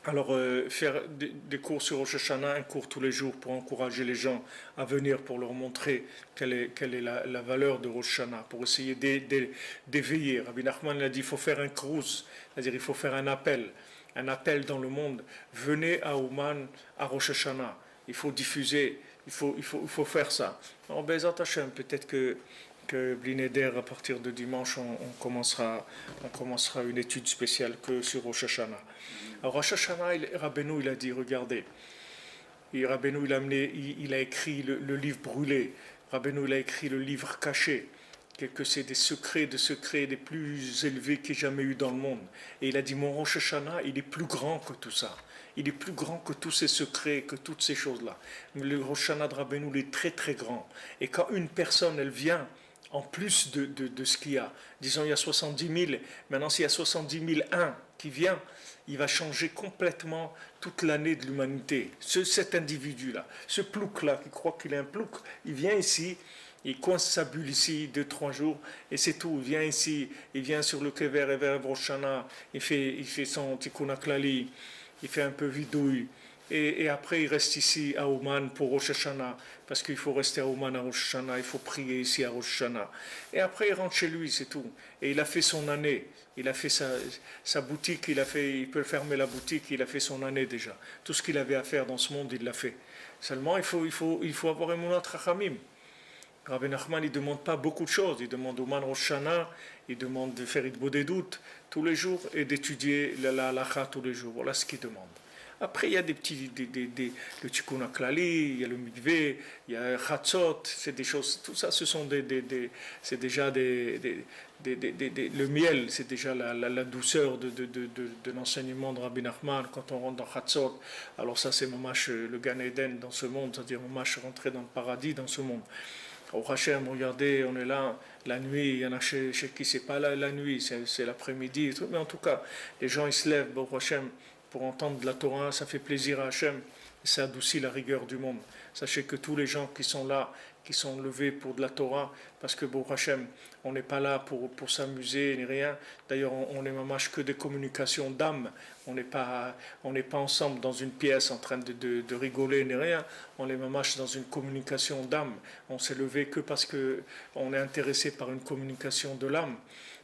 Alors, faire des cours sur Rosh Hashanah, un cours tous les jours pour encourager les gens à venir, pour leur montrer quelle est la valeur de Rosh Hashanah, pour essayer d'éveiller. Rabbi Nachman a dit il faut faire un cruise, c'est-à-dire il faut faire un appel dans le monde. Venez à Ouman, à Rosh Hashanah. Il faut diffuser, il faut faire ça. Alors, Bezat Hashem, peut-être que Blineder, à partir de dimanche, on commencera une étude spéciale que sur Rosh Hashanah. Alors Rosh Hashanah, Rabbeinu, il a dit, regardez, et Rabbeinu, il a écrit le livre brûlé, Rabbeinu, il a écrit le livre caché, que c'est des secrets des plus élevés qu'il y ait jamais eu dans le monde. Et il a dit, mon Rosh Hashanah, il est plus grand que tout ça. Il est plus grand que tous ces secrets, que toutes ces choses-là. Le Rosh Hashanah de Rabbeinu, il est très très grand. Et quand une personne, elle vient, en plus de ce qu'il y a, disons il y a 70 000, maintenant s'il y a 70 001 qui vient, il va changer complètement toute l'année de l'humanité. Cet individu-là, ce plouc-là, qui croit qu'il est un plouc, il vient ici, il coince sa bulle ici 2-3 jours, et c'est tout. Il vient ici, il vient sur le Kever et vers Rosh Hashanah, il fait son Tikkun HaKlali, il fait un peu vidouille, et après il reste ici à Ouman pour Rosh Hashanah, parce qu'il faut rester à Ouman à Rosh Hashanah, il faut prier ici à Rosh Hashanah. Et après il rentre chez lui, c'est tout. Et il a fait son année, il a fait sa boutique, il peut fermer la boutique, il a fait son année déjà. Tout ce qu'il avait à faire dans ce monde, il l'a fait. Seulement, il faut avoir un Emunat Chachamim. Rabbi Nachman, il ne demande pas beaucoup de choses. Il demande Ouman Rosh Hashanah, il demande de faire Itbo des doutes tous les jours et d'étudier la halakha tous les jours. Voilà ce qu'il demande. Après, il y a des petits, le Tikkun HaKlali, il y a le mikveh, il y a Chatzot, c'est des choses, tout ça, ce sont c'est déjà le miel, c'est déjà la douceur de l'enseignement de Rabbi Nachman quand on rentre dans Chatzot. Alors ça, c'est Mamash, le Gan Eden dans ce monde, c'est-à-dire Mamash rentrer dans le paradis dans ce monde. Au Hachem, regardez, on est là, la nuit, il y en a chez qui c'est pas là la nuit, c'est l'après-midi, mais en tout cas, les gens ils se lèvent, au Hachem, pour entendre de la Torah, ça fait plaisir à Hachem, et ça adoucit la rigueur du monde. Sachez que tous les gens qui sont là, qui sont levés pour de la Torah, parce que Baruch Hashem, on n'est pas là pour s'amuser ni rien. D'ailleurs, on n'est mamash que des communications d'âme. On n'est pas ensemble dans une pièce en train de rigoler ni rien. On est mamash dans une communication d'âme. On s'est levé que parce que on est intéressé par une communication de l'âme.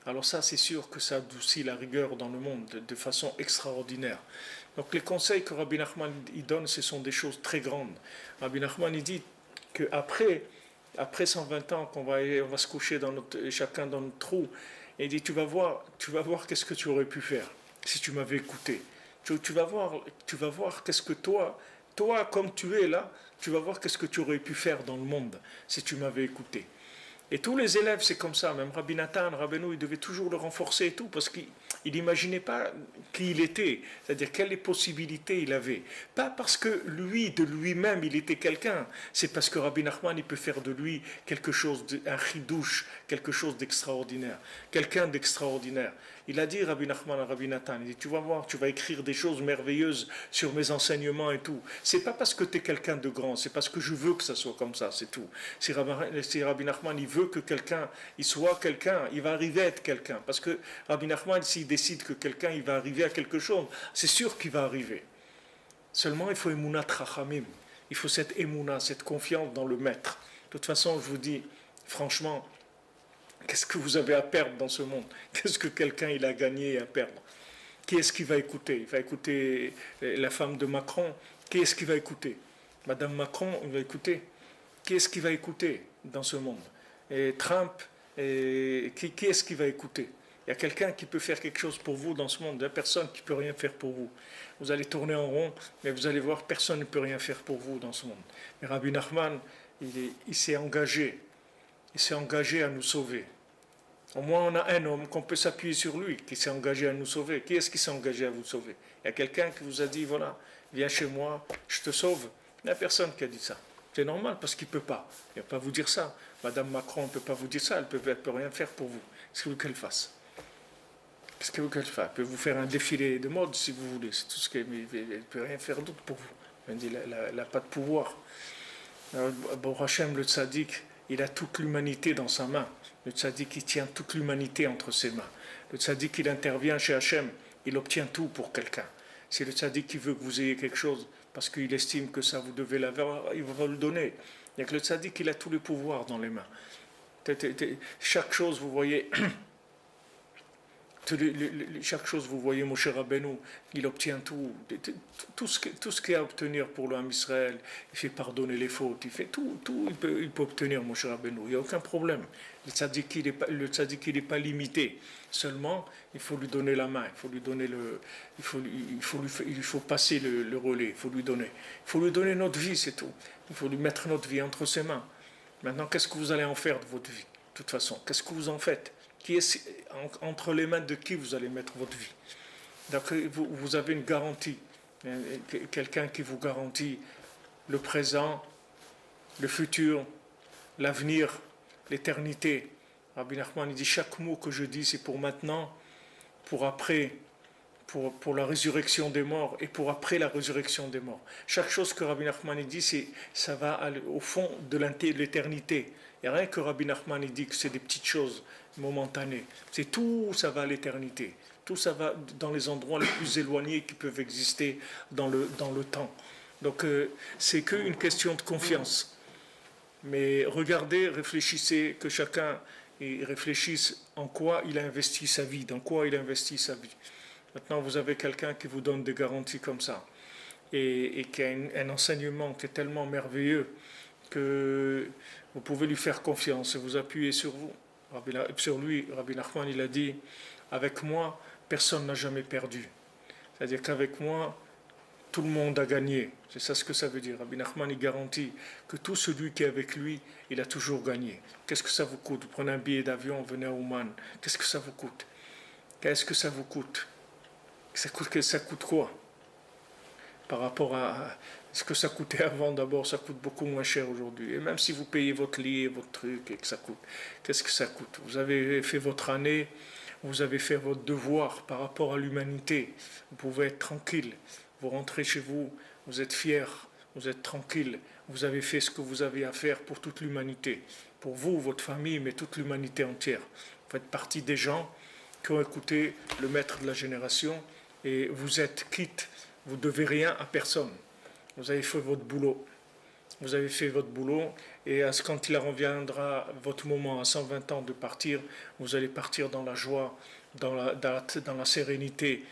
Alors ça, c'est sûr que ça adoucit la rigueur dans le monde de façon extraordinaire. Donc les conseils que Rabbi Nachman il donne, ce sont des choses très grandes. Rabbi Nachman il dit qu'après 120 ans qu'on on va se coucher chacun dans notre trou, et il dit tu vas voir qu'est-ce que tu aurais pu faire si tu m'avais écouté. Tu vas voir qu'est-ce que toi comme tu es là, tu vas voir qu'est-ce que tu aurais pu faire dans le monde si tu m'avais écouté. Et tous les élèves, c'est comme ça. Même Rabbi Nathan, Rabbeinu, il devait toujours le renforcer et tout, parce qu'il n'imaginait pas qui il était, c'est-à-dire quelles possibilités il avait. Pas parce que lui, de lui-même, il était quelqu'un. C'est parce que Rabbi Nachman, il peut faire de lui quelque chose, un chidouche, quelque chose d'extraordinaire. Quelqu'un d'extraordinaire. Il a dit, Rabbi Nachman à Rabbi Nathan, il dit, tu vas voir, tu vas écrire des choses merveilleuses sur mes enseignements et tout. C'est pas parce que tu es quelqu'un de grand, c'est parce que je veux que ça soit comme ça, c'est tout. Si Rabbi Nachman, il veut veut que quelqu'un, il soit quelqu'un, il va arriver à être quelqu'un. Parce que Rabbi Nachman, s'il décide que quelqu'un, il va arriver à quelque chose, c'est sûr qu'il va arriver. Seulement, il faut Emunat Chachamim. Il faut cette Emouna, cette confiance dans le maître. De toute façon, je vous dis, franchement, qu'est-ce que vous avez à perdre dans ce monde? Qu'est-ce que quelqu'un il a gagné à perdre? Qui est-ce qui va écouter? Il va écouter la femme de Macron. Qui est-ce qui va écouter? Madame Macron, il va écouter. Qui est-ce qui va écouter dans ce monde? Et Trump, qui est-ce qui va écouter? Il y a quelqu'un qui peut faire quelque chose pour vous dans ce monde. Il n'y a personne qui peut rien faire pour vous. Vous allez tourner en rond, mais vous allez voir, personne ne peut rien faire pour vous dans ce monde. Mais Rabbi Nachman, il s'est engagé. Il s'est engagé à nous sauver. Au moins, on a un homme qu'on peut s'appuyer sur lui, qui s'est engagé à nous sauver. Qui est-ce qui s'est engagé à vous sauver? Il y a quelqu'un qui vous a dit, voilà, viens chez moi, je te sauve. Il n'y a personne qui a dit ça. C'est normal parce qu'il ne peut pas. Il ne va pas vous dire ça. Madame Macron ne peut pas vous dire ça. Elle ne peut rien faire pour vous. Qu'est-ce que vous qu'elle fasse? Qu'est-ce que vous qu'elle fasse? Elle peut vous faire un défilé de mode si vous voulez. C'est tout ce qu'elle ne peut rien faire d'autre pour vous. Elle n'a pas de pouvoir. Bon, Hachem, le tzaddik, il a toute l'humanité dans sa main. Le tzaddik, il tient toute l'humanité entre ses mains. Le tzaddik, il intervient chez Hachem. Il obtient tout pour quelqu'un. C'est le tzaddik qui veut que vous ayez quelque chose parce qu'il estime que ça vous devez l'avoir, il va vous le donner. Il y a que le tzaddik, il a tous les pouvoirs dans les mains. Chaque chose, vous voyez, chaque chose, vous voyez, Moshe Rabbeinu, il obtient tout, tout ce qu'il y a à obtenir pour l'homme Israël. Il fait pardonner les fautes, il fait tout, il peut obtenir Moshe Rabbeinu. Il n'y a aucun problème. Le tzaddik, il n'est pas limité. Seulement, il faut lui donner la main, il faut lui donner il faut passer le relais, il faut lui donner notre vie, c'est tout. Il faut lui mettre notre vie entre ses mains. Maintenant, qu'est-ce que vous allez en faire de votre vie? De toute façon, qu'est-ce que vous en faites? Entre les mains de qui vous allez mettre votre vie? Donc, vous avez une garantie, quelqu'un qui vous garantit le présent, le futur, l'avenir, l'éternité. Rabbi Nachman, il dit, chaque mot que je dis, c'est pour maintenant, pour après, pour la résurrection des morts et pour après la résurrection des morts. Chaque chose que Rabbi Nachman dit, ça va aller au fond de l'éternité. Il n'y a rien que Rabbi Nachman dit que c'est des petites choses momentanées. C'est tout, ça va à l'éternité. Tout ça va dans les endroits les plus éloignés qui peuvent exister dans le temps. Donc c'est qu'une question de confiance. Mais regardez, réfléchissez, que chacun réfléchisse en quoi il a investi sa vie, dans quoi il a investi sa vie. Maintenant, vous avez quelqu'un qui vous donne des garanties comme ça et qui a un enseignement qui est tellement merveilleux que vous pouvez lui faire confiance et vous appuyer sur lui. Rabbi Nachman, il a dit, avec moi, personne n'a jamais perdu. C'est-à-dire qu'avec moi, tout le monde a gagné. C'est ça ce que ça veut dire. Rabbi Nachman, il garantit que tout celui qui est avec lui, il a toujours gagné. Qu'est-ce que ça vous coûte? Vous prenez un billet d'avion, venez à Ouman. Qu'est-ce que ça vous coûte? Qu'est-ce que ça vous coûte? Ça coûte quoi? Par rapport à ce que ça coûtait avant, d'abord, ça coûte beaucoup moins cher aujourd'hui. Et même si vous payez votre lit et votre truc, et que ça coûte, qu'est-ce que ça coûte? Vous avez fait votre année, vous avez fait votre devoir par rapport à l'humanité. Vous pouvez être tranquille. Vous rentrez chez vous, vous êtes fiers, vous êtes tranquille. Vous avez fait ce que vous avez à faire pour toute l'humanité. Pour vous, votre famille, mais toute l'humanité entière. Vous faites partie des gens qui ont écouté le maître de la génération et vous êtes quitte. Vous ne devez rien à personne. Vous avez fait votre boulot. Vous avez fait votre boulot et quand il reviendra votre moment à 120 ans de partir, vous allez partir dans la joie, dans la sérénité,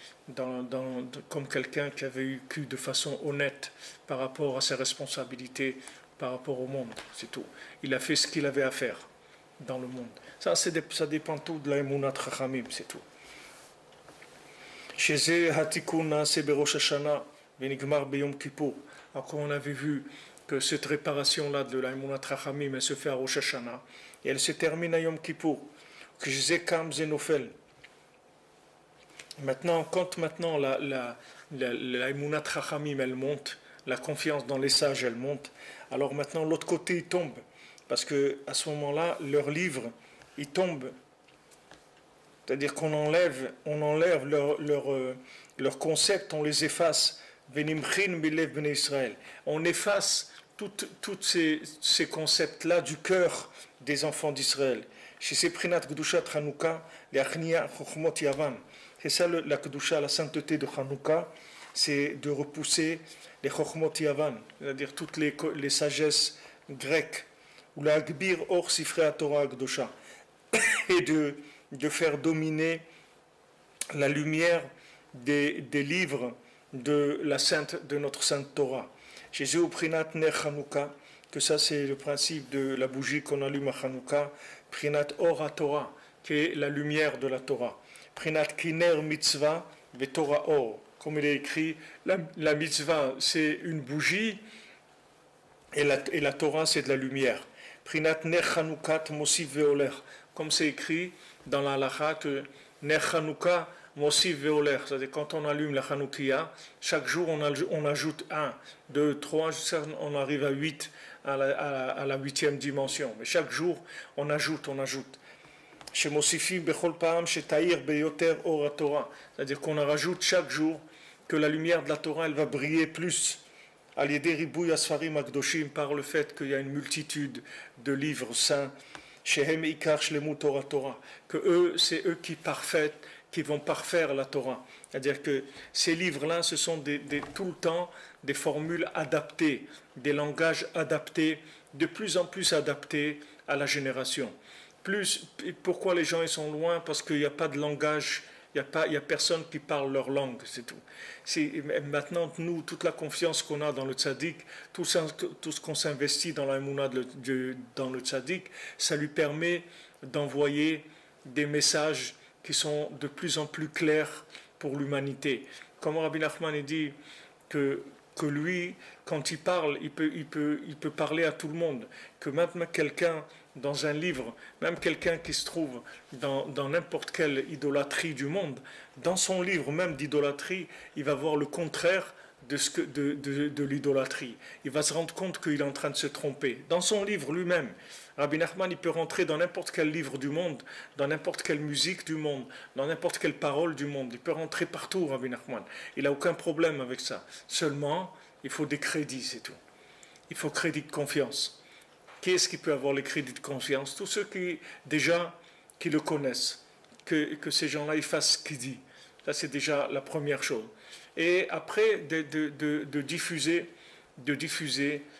comme quelqu'un qui avait vécu de façon honnête par rapport à ses responsabilités, par rapport au monde. C'est tout. Il a fait ce qu'il avait à faire dans le monde. Ça dépend tout de la Emunat Chachamim, c'est tout. Chez eux, Hatikuna, c'est Berosh Hashanah, Benigmar Beyom Kippour. Alors, on avait vu que cette réparation-là de la Emunat Chachamim, elle se fait à Rosh Hashanah, et elle se termine à Yom Kippour. Que je sais Kam Zenofel. Maintenant, quand la Emunat Chachamim, elle monte, la confiance dans les sages, elle monte, alors maintenant, l'autre côté, il tombe. Parce qu'à ce moment-là, leur livre, il tombe. C'est-à-dire qu'on enlève leur concept, on les efface. On efface toutes ces concepts-là du cœur des enfants d'Israël. Chez ces Prinat Kedushat Hanouka, les Achnia Chochmot Yavan. C'est ça la Kedusha, la sainteté de Hanouka, c'est de repousser les Chochmot Yavan, c'est-à-dire toutes les sagesses grecques, ou la Agbir Or Sifrei Torah Kedusha, et de faire dominer la lumière des livres de notre sainte Torah. Jésus au Prinat Ner Hanouka, que ça c'est le principe de la bougie qu'on allume à Hanouka, Prinat Or Torah, qui est la lumière de la Torah. Prinat Kiner Mitzvah, ve Torah Or, comme il est écrit, la mitzvah c'est une bougie et la Torah c'est de la lumière. Prinat Ner Hanoukat Mosif Veoler, comme c'est écrit dans la halakha que Ner Hanouka Mosif Veoler, c'est-à-dire quand on allume la Hanoukia, chaque jour on ajoute 1, 2, 3, jusqu'à on arrive à 8, à la 8e dimension. Mais chaque jour on ajoute. Chez Mosifim Bechol Paam, chez Taïr Beyoter Ora Torah, c'est-à-dire qu'on rajoute chaque jour que la lumière de la Torah elle va briller plus. Al-Yedei Ribouy Asfarim Akdoshim, par le fait qu'il y a une multitude de livres saints, Shehem Ikar Shlemut Torah, que c'est eux qui vont parfaire la Torah. C'est-à-dire que ces livres-là, ce sont tout le temps des formules adaptées, des langages adaptés, de plus en plus adaptés à la génération. Pourquoi les gens ils sont loin? Parce qu'il n'y a pas de langage, il n'y a personne qui parle leur langue, c'est tout. Maintenant, nous, toute la confiance qu'on a dans le tzaddik, tout ce qu'on s'investit dans la émouna dans le tzaddik, ça lui permet d'envoyer des messages qui sont de plus en plus clairs pour l'humanité. Comme Rabbi Nachman dit que lui, quand il parle, il peut parler à tout le monde. Que même quelqu'un dans un livre, même quelqu'un qui se trouve dans n'importe quelle idolâtrie du monde, dans son livre même d'idolâtrie, il va voir le contraire de l'idolâtrie. Il va se rendre compte qu'il est en train de se tromper. Dans son livre lui-même, Rabbi Nachman, il peut rentrer dans n'importe quel livre du monde, dans n'importe quelle musique du monde, dans n'importe quelle parole du monde. Il peut rentrer partout, Rabbi Nachman. Il n'a aucun problème avec ça. Seulement, il faut des crédits, c'est tout. Il faut crédit de confiance. Qui est-ce qui peut avoir les crédits de confiance? Tous ceux qui le connaissent. Que ces gens-là, ils fassent ce qu'il dit. Ça, c'est déjà la première chose. Et après, de diffuser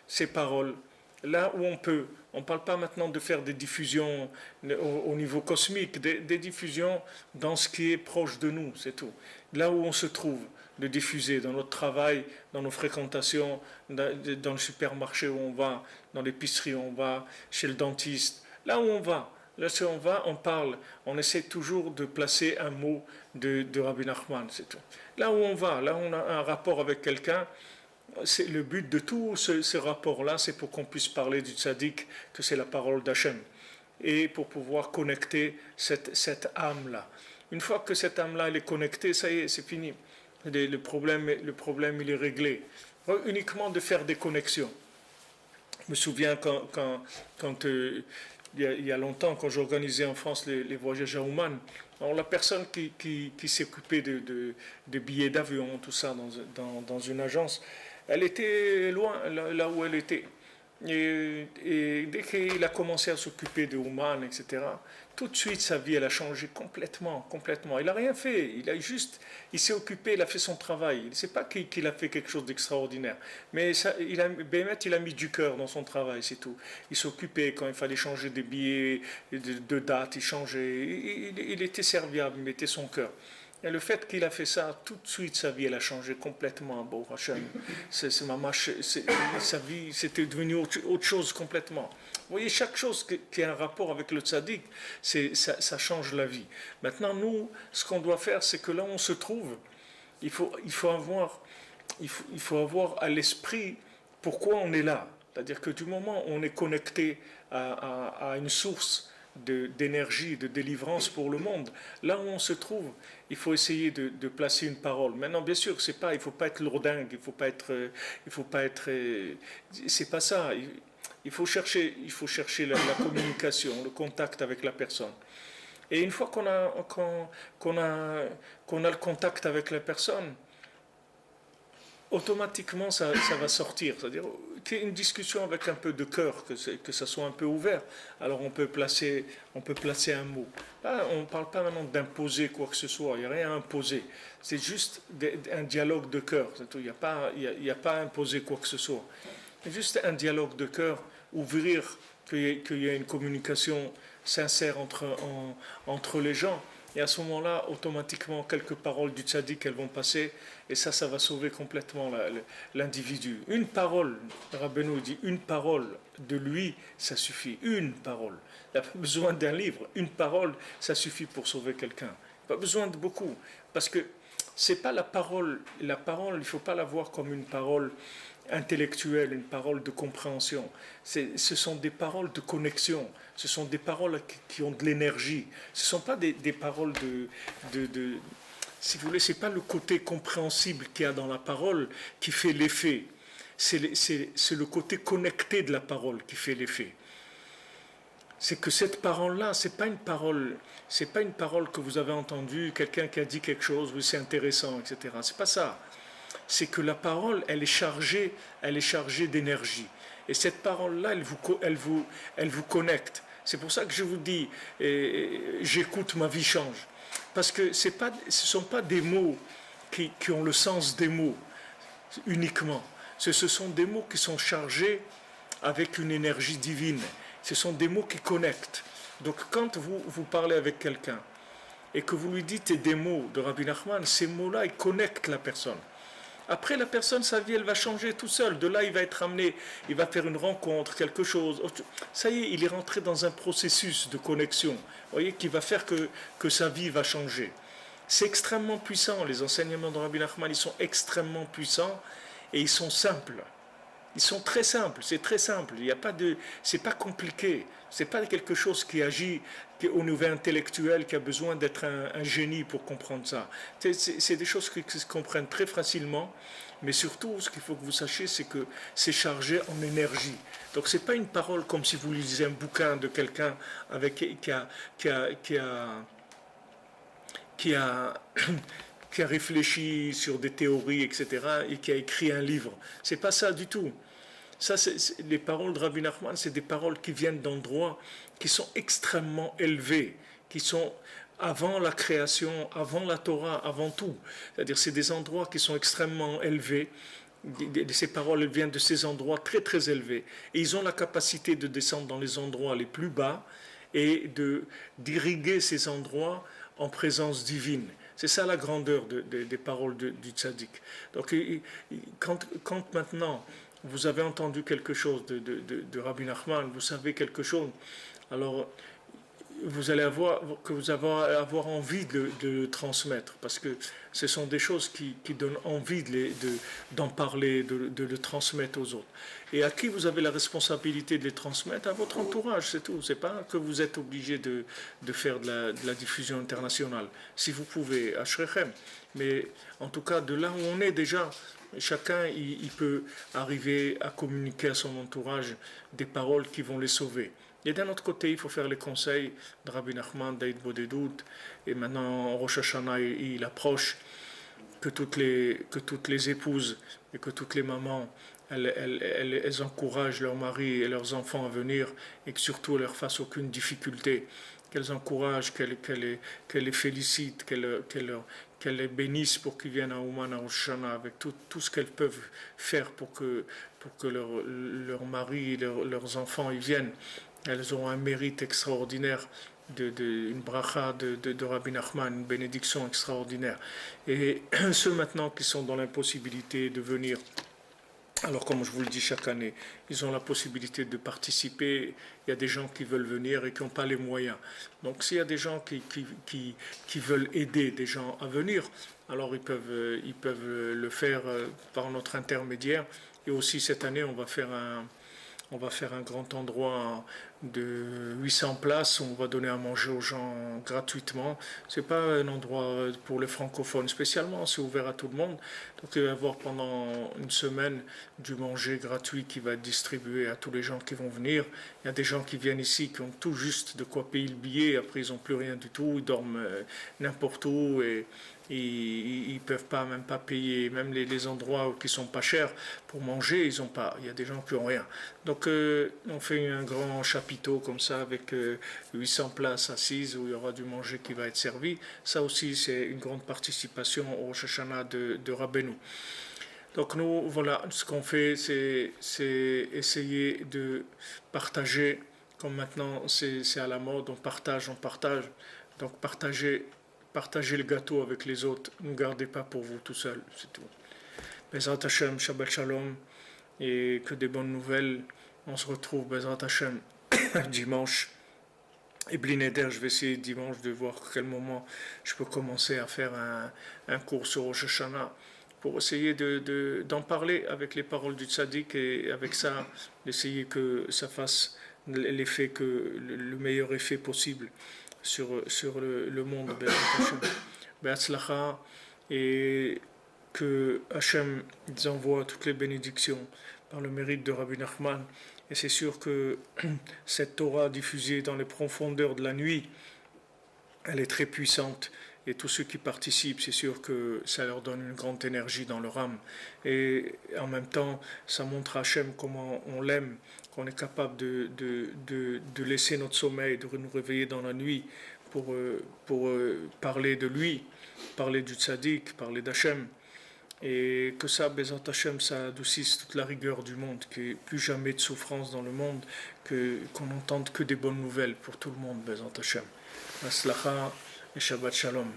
ces paroles là où on peut. On ne parle pas maintenant de faire des diffusions au niveau cosmique, des diffusions dans ce qui est proche de nous, c'est tout. Là où on se trouve, de diffuser dans notre travail, dans nos fréquentations, dans le supermarché où on va, dans l'épicerie où on va, chez le dentiste, là où on va. Là, si on va, on parle, on essaie toujours de placer un mot de Rabbi Nachman, c'est tout. Là où on va, là où on a un rapport avec quelqu'un, c'est le but de tous ces rapports-là, c'est pour qu'on puisse parler du tzaddik, que c'est la parole d'Hachem, et pour pouvoir connecter cette âme-là. Une fois que cette âme-là elle est connectée, ça y est, c'est fini. Le problème, il est réglé. Uniquement de faire des connexions. Je me souviens quand il y a longtemps, quand j'organisais en France les voyages à Ouman, alors la personne qui s'occupait de billets d'avion, tout ça, dans une agence, elle était loin, là où elle était. Et dès qu'il a commencé à s'occuper de Ouman, etc., tout de suite sa vie elle a changé complètement. Il n'a rien fait, il s'est occupé, il a fait son travail. Il ne sait pas qu'il a fait quelque chose d'extraordinaire, mais il a mis du cœur dans son travail, c'est tout. Il s'occupait quand il fallait changer des billets de date, il changeait, il était serviable, il mettait son cœur. Et le fait qu'il a fait ça, tout de suite, sa vie, elle a changé complètement. Bon, Hachem, sa vie, c'était devenu autre chose complètement. Vous voyez, chaque chose qui a un rapport avec le tzaddik, ça change la vie. Maintenant, nous, ce qu'on doit faire, c'est que là où on se trouve, il faut avoir à l'esprit pourquoi on est là. C'est-à-dire que du moment où on est connecté à une source d'énergie, de délivrance pour le monde, là où on se trouve, il faut essayer de placer une parole. Maintenant, bien sûr, il ne faut pas être lourdingue, il faut pas être, c'est pas ça. Il faut chercher la communication, le contact avec la personne. Et une fois qu'on a le contact avec la personne, automatiquement ça va sortir. C'est-à-dire qu'il y ait une discussion avec un peu de cœur, que ça soit un peu ouvert. Alors on peut placer un mot. Là, on ne parle pas maintenant d'imposer quoi que ce soit, il n'y a rien à imposer. C'est juste un dialogue de cœur. Il n'y a pas, il y a pas à imposer quoi que ce soit. C'est juste un dialogue de cœur, ouvrir, qu'il y ait une communication sincère entre les gens. Et à ce moment-là, automatiquement, quelques paroles du tzaddik, elles vont passer, et ça va sauver complètement l'individu. Une parole, Rabbeinu dit, une parole de lui, ça suffit. Une parole. Il n'y a pas besoin d'un livre. Une parole, ça suffit pour sauver quelqu'un. Pas besoin de beaucoup. Parce que c'est pas la parole. La parole, il ne faut pas la voir comme une parole intellectuelle, une parole de compréhension. Ce sont des paroles de connexion, ce sont des paroles qui ont de l'énergie. Ce ne sont pas des paroles si vous voulez, ce n'est pas le côté compréhensible qu'il y a dans la parole qui fait l'effet. C'est le côté connecté de la parole qui fait l'effet. C'est que cette parole-là, c'est pas une parole que vous avez entendue, quelqu'un qui a dit quelque chose, oui, c'est intéressant, etc. C'est pas ça. C'est que la parole, elle est chargée d'énergie. Et cette parole-là, elle vous connecte. C'est pour ça que je vous dis, j'écoute, ma vie change. Parce que ce ne sont pas des mots qui ont le sens des mots uniquement. Ce sont des mots qui sont chargés avec une énergie divine. Ce sont des mots qui connectent. Donc quand vous parlez avec quelqu'un et que vous lui dites des mots de Rabbi Nachman, ces mots-là, ils connectent la personne. Après, la personne, sa vie, elle va changer tout seul. De là, il va être amené, il va faire une rencontre, quelque chose. Ça y est, il est rentré dans un processus de connexion, vous voyez, qui va faire que sa vie va changer. C'est extrêmement puissant. Les enseignements de Rabbi Nachman, ils sont extrêmement puissants et ils sont simples. Ils sont très simples, c'est très simple. Il y a pas de, c'est pas compliqué. C'est pas quelque chose qui agit au niveau intellectuel, qui a besoin d'être un génie pour comprendre ça. C'est des choses qui se comprennent très facilement, mais surtout, ce qu'il faut que vous sachiez, c'est que c'est chargé en énergie. Donc, c'est pas une parole comme si vous lisez un bouquin de quelqu'un qui a qui a réfléchi sur des théories, etc., et qui a écrit un livre. C'est pas ça du tout. Ça, les paroles de Rabbi Nachman, c'est des paroles qui viennent d'endroits qui sont extrêmement élevés, qui sont avant la création, avant la Torah, avant tout. C'est-à-dire, c'est des endroits qui sont extrêmement élevés. Ces paroles viennent de ces endroits très très élevés. Et ils ont la capacité de descendre dans les endroits les plus bas et d'irriguer ces endroits en présence divine. C'est ça la grandeur des paroles du tzaddik. Donc, quand maintenant vous avez entendu quelque chose de Rabbi Nachman, vous savez quelque chose, alors vous allez avoir envie de le transmettre, parce que ce sont des choses qui donnent envie d'en parler, de le transmettre aux autres. Et à qui vous avez la responsabilité de les transmettre? À votre entourage, c'est tout. C'est pas que vous êtes obligé de faire de la diffusion internationale. Si vous pouvez, ashrechem. Mais en tout cas, de là où on est déjà, chacun il peut arriver à communiquer à son entourage des paroles qui vont les sauver. Et d'un autre côté, il faut faire les conseils de Rabbi Nachman, d'Aïd Bodedout, et maintenant Rosh Hashanah, il approche, que toutes les épouses et que toutes les mamans, elles encouragent leurs maris et leurs enfants à venir, et que surtout elles leur fassent aucune difficulté, qu'elles encouragent, qu'elles les félicitent, qu'elles les bénissent pour qu'ils viennent à Ouman, à Rosh Hashanah, avec tout ce qu'elles peuvent faire pour que leurs maris et leurs enfants y viennent. Elles ont un mérite extraordinaire, une bracha de Rabbi Nachman, une bénédiction extraordinaire. Et ceux maintenant qui sont dans l'impossibilité de venir, alors comme je vous le dis chaque année, ils ont la possibilité de participer. Il y a des gens qui veulent venir et qui n'ont pas les moyens. Donc s'il y a des gens qui veulent aider des gens à venir, alors ils peuvent le faire par notre intermédiaire. Et aussi cette année, on va faire un grand endroit de 800 places, on va donner à manger aux gens gratuitement. C'est pas un endroit pour les francophones spécialement, c'est ouvert à tout le monde. Donc il va y avoir pendant une semaine du manger gratuit qui va être distribué à tous les gens qui vont venir. Il y a des gens qui viennent ici qui ont tout juste de quoi payer le billet, après ils n'ont plus rien du tout, ils dorment n'importe où et ils peuvent pas même pas payer même les endroits qui sont pas chers pour manger, ils ont pas, il y a des gens qui ont rien. Donc on fait un grand chapiteau comme ça avec 800 places assises où il y aura du manger qui va être servi. Ça aussi c'est une grande participation au Rosh Hashanah de Rabbeinu. Donc nous, voilà, ce qu'on fait, c'est essayer de partager, comme maintenant c'est à la mode, on partage, on partage. Donc partagez le gâteau avec les autres, ne gardez pas pour vous tout seul, c'est tout. Bezrat Hashem, Shabbat Shalom, et que des bonnes nouvelles. On se retrouve, Bezrat Hashem, dimanche. Et Blinéder, je vais essayer dimanche de voir à quel moment je peux commencer à faire un cours sur Rosh Hashanah pour essayer d'en parler avec les paroles du tzaddik et avec ça, d'essayer que ça fasse l'effet le meilleur effet possible sur le monde. Be'atzlacha, et que Hachem envoie toutes les bénédictions par le mérite de Rabbi Nachman. Et c'est sûr que cette Torah diffusée dans les profondeurs de la nuit, elle est très puissante. Et tous ceux qui participent, c'est sûr que ça leur donne une grande énergie dans leur âme. Et en même temps, ça montre à Hachem comment on l'aime, qu'on est capable de laisser notre sommeil, de nous réveiller dans la nuit pour parler de lui, parler du tzaddik, parler d'Hachem. Et que ça, Bezat Hachem, ça adoucisse toute la rigueur du monde, qu'il n'y ait plus jamais de souffrance dans le monde, qu'on n'entende que des bonnes nouvelles pour tout le monde, Bezat Hachem. Aslacha et Shabbat Shalom.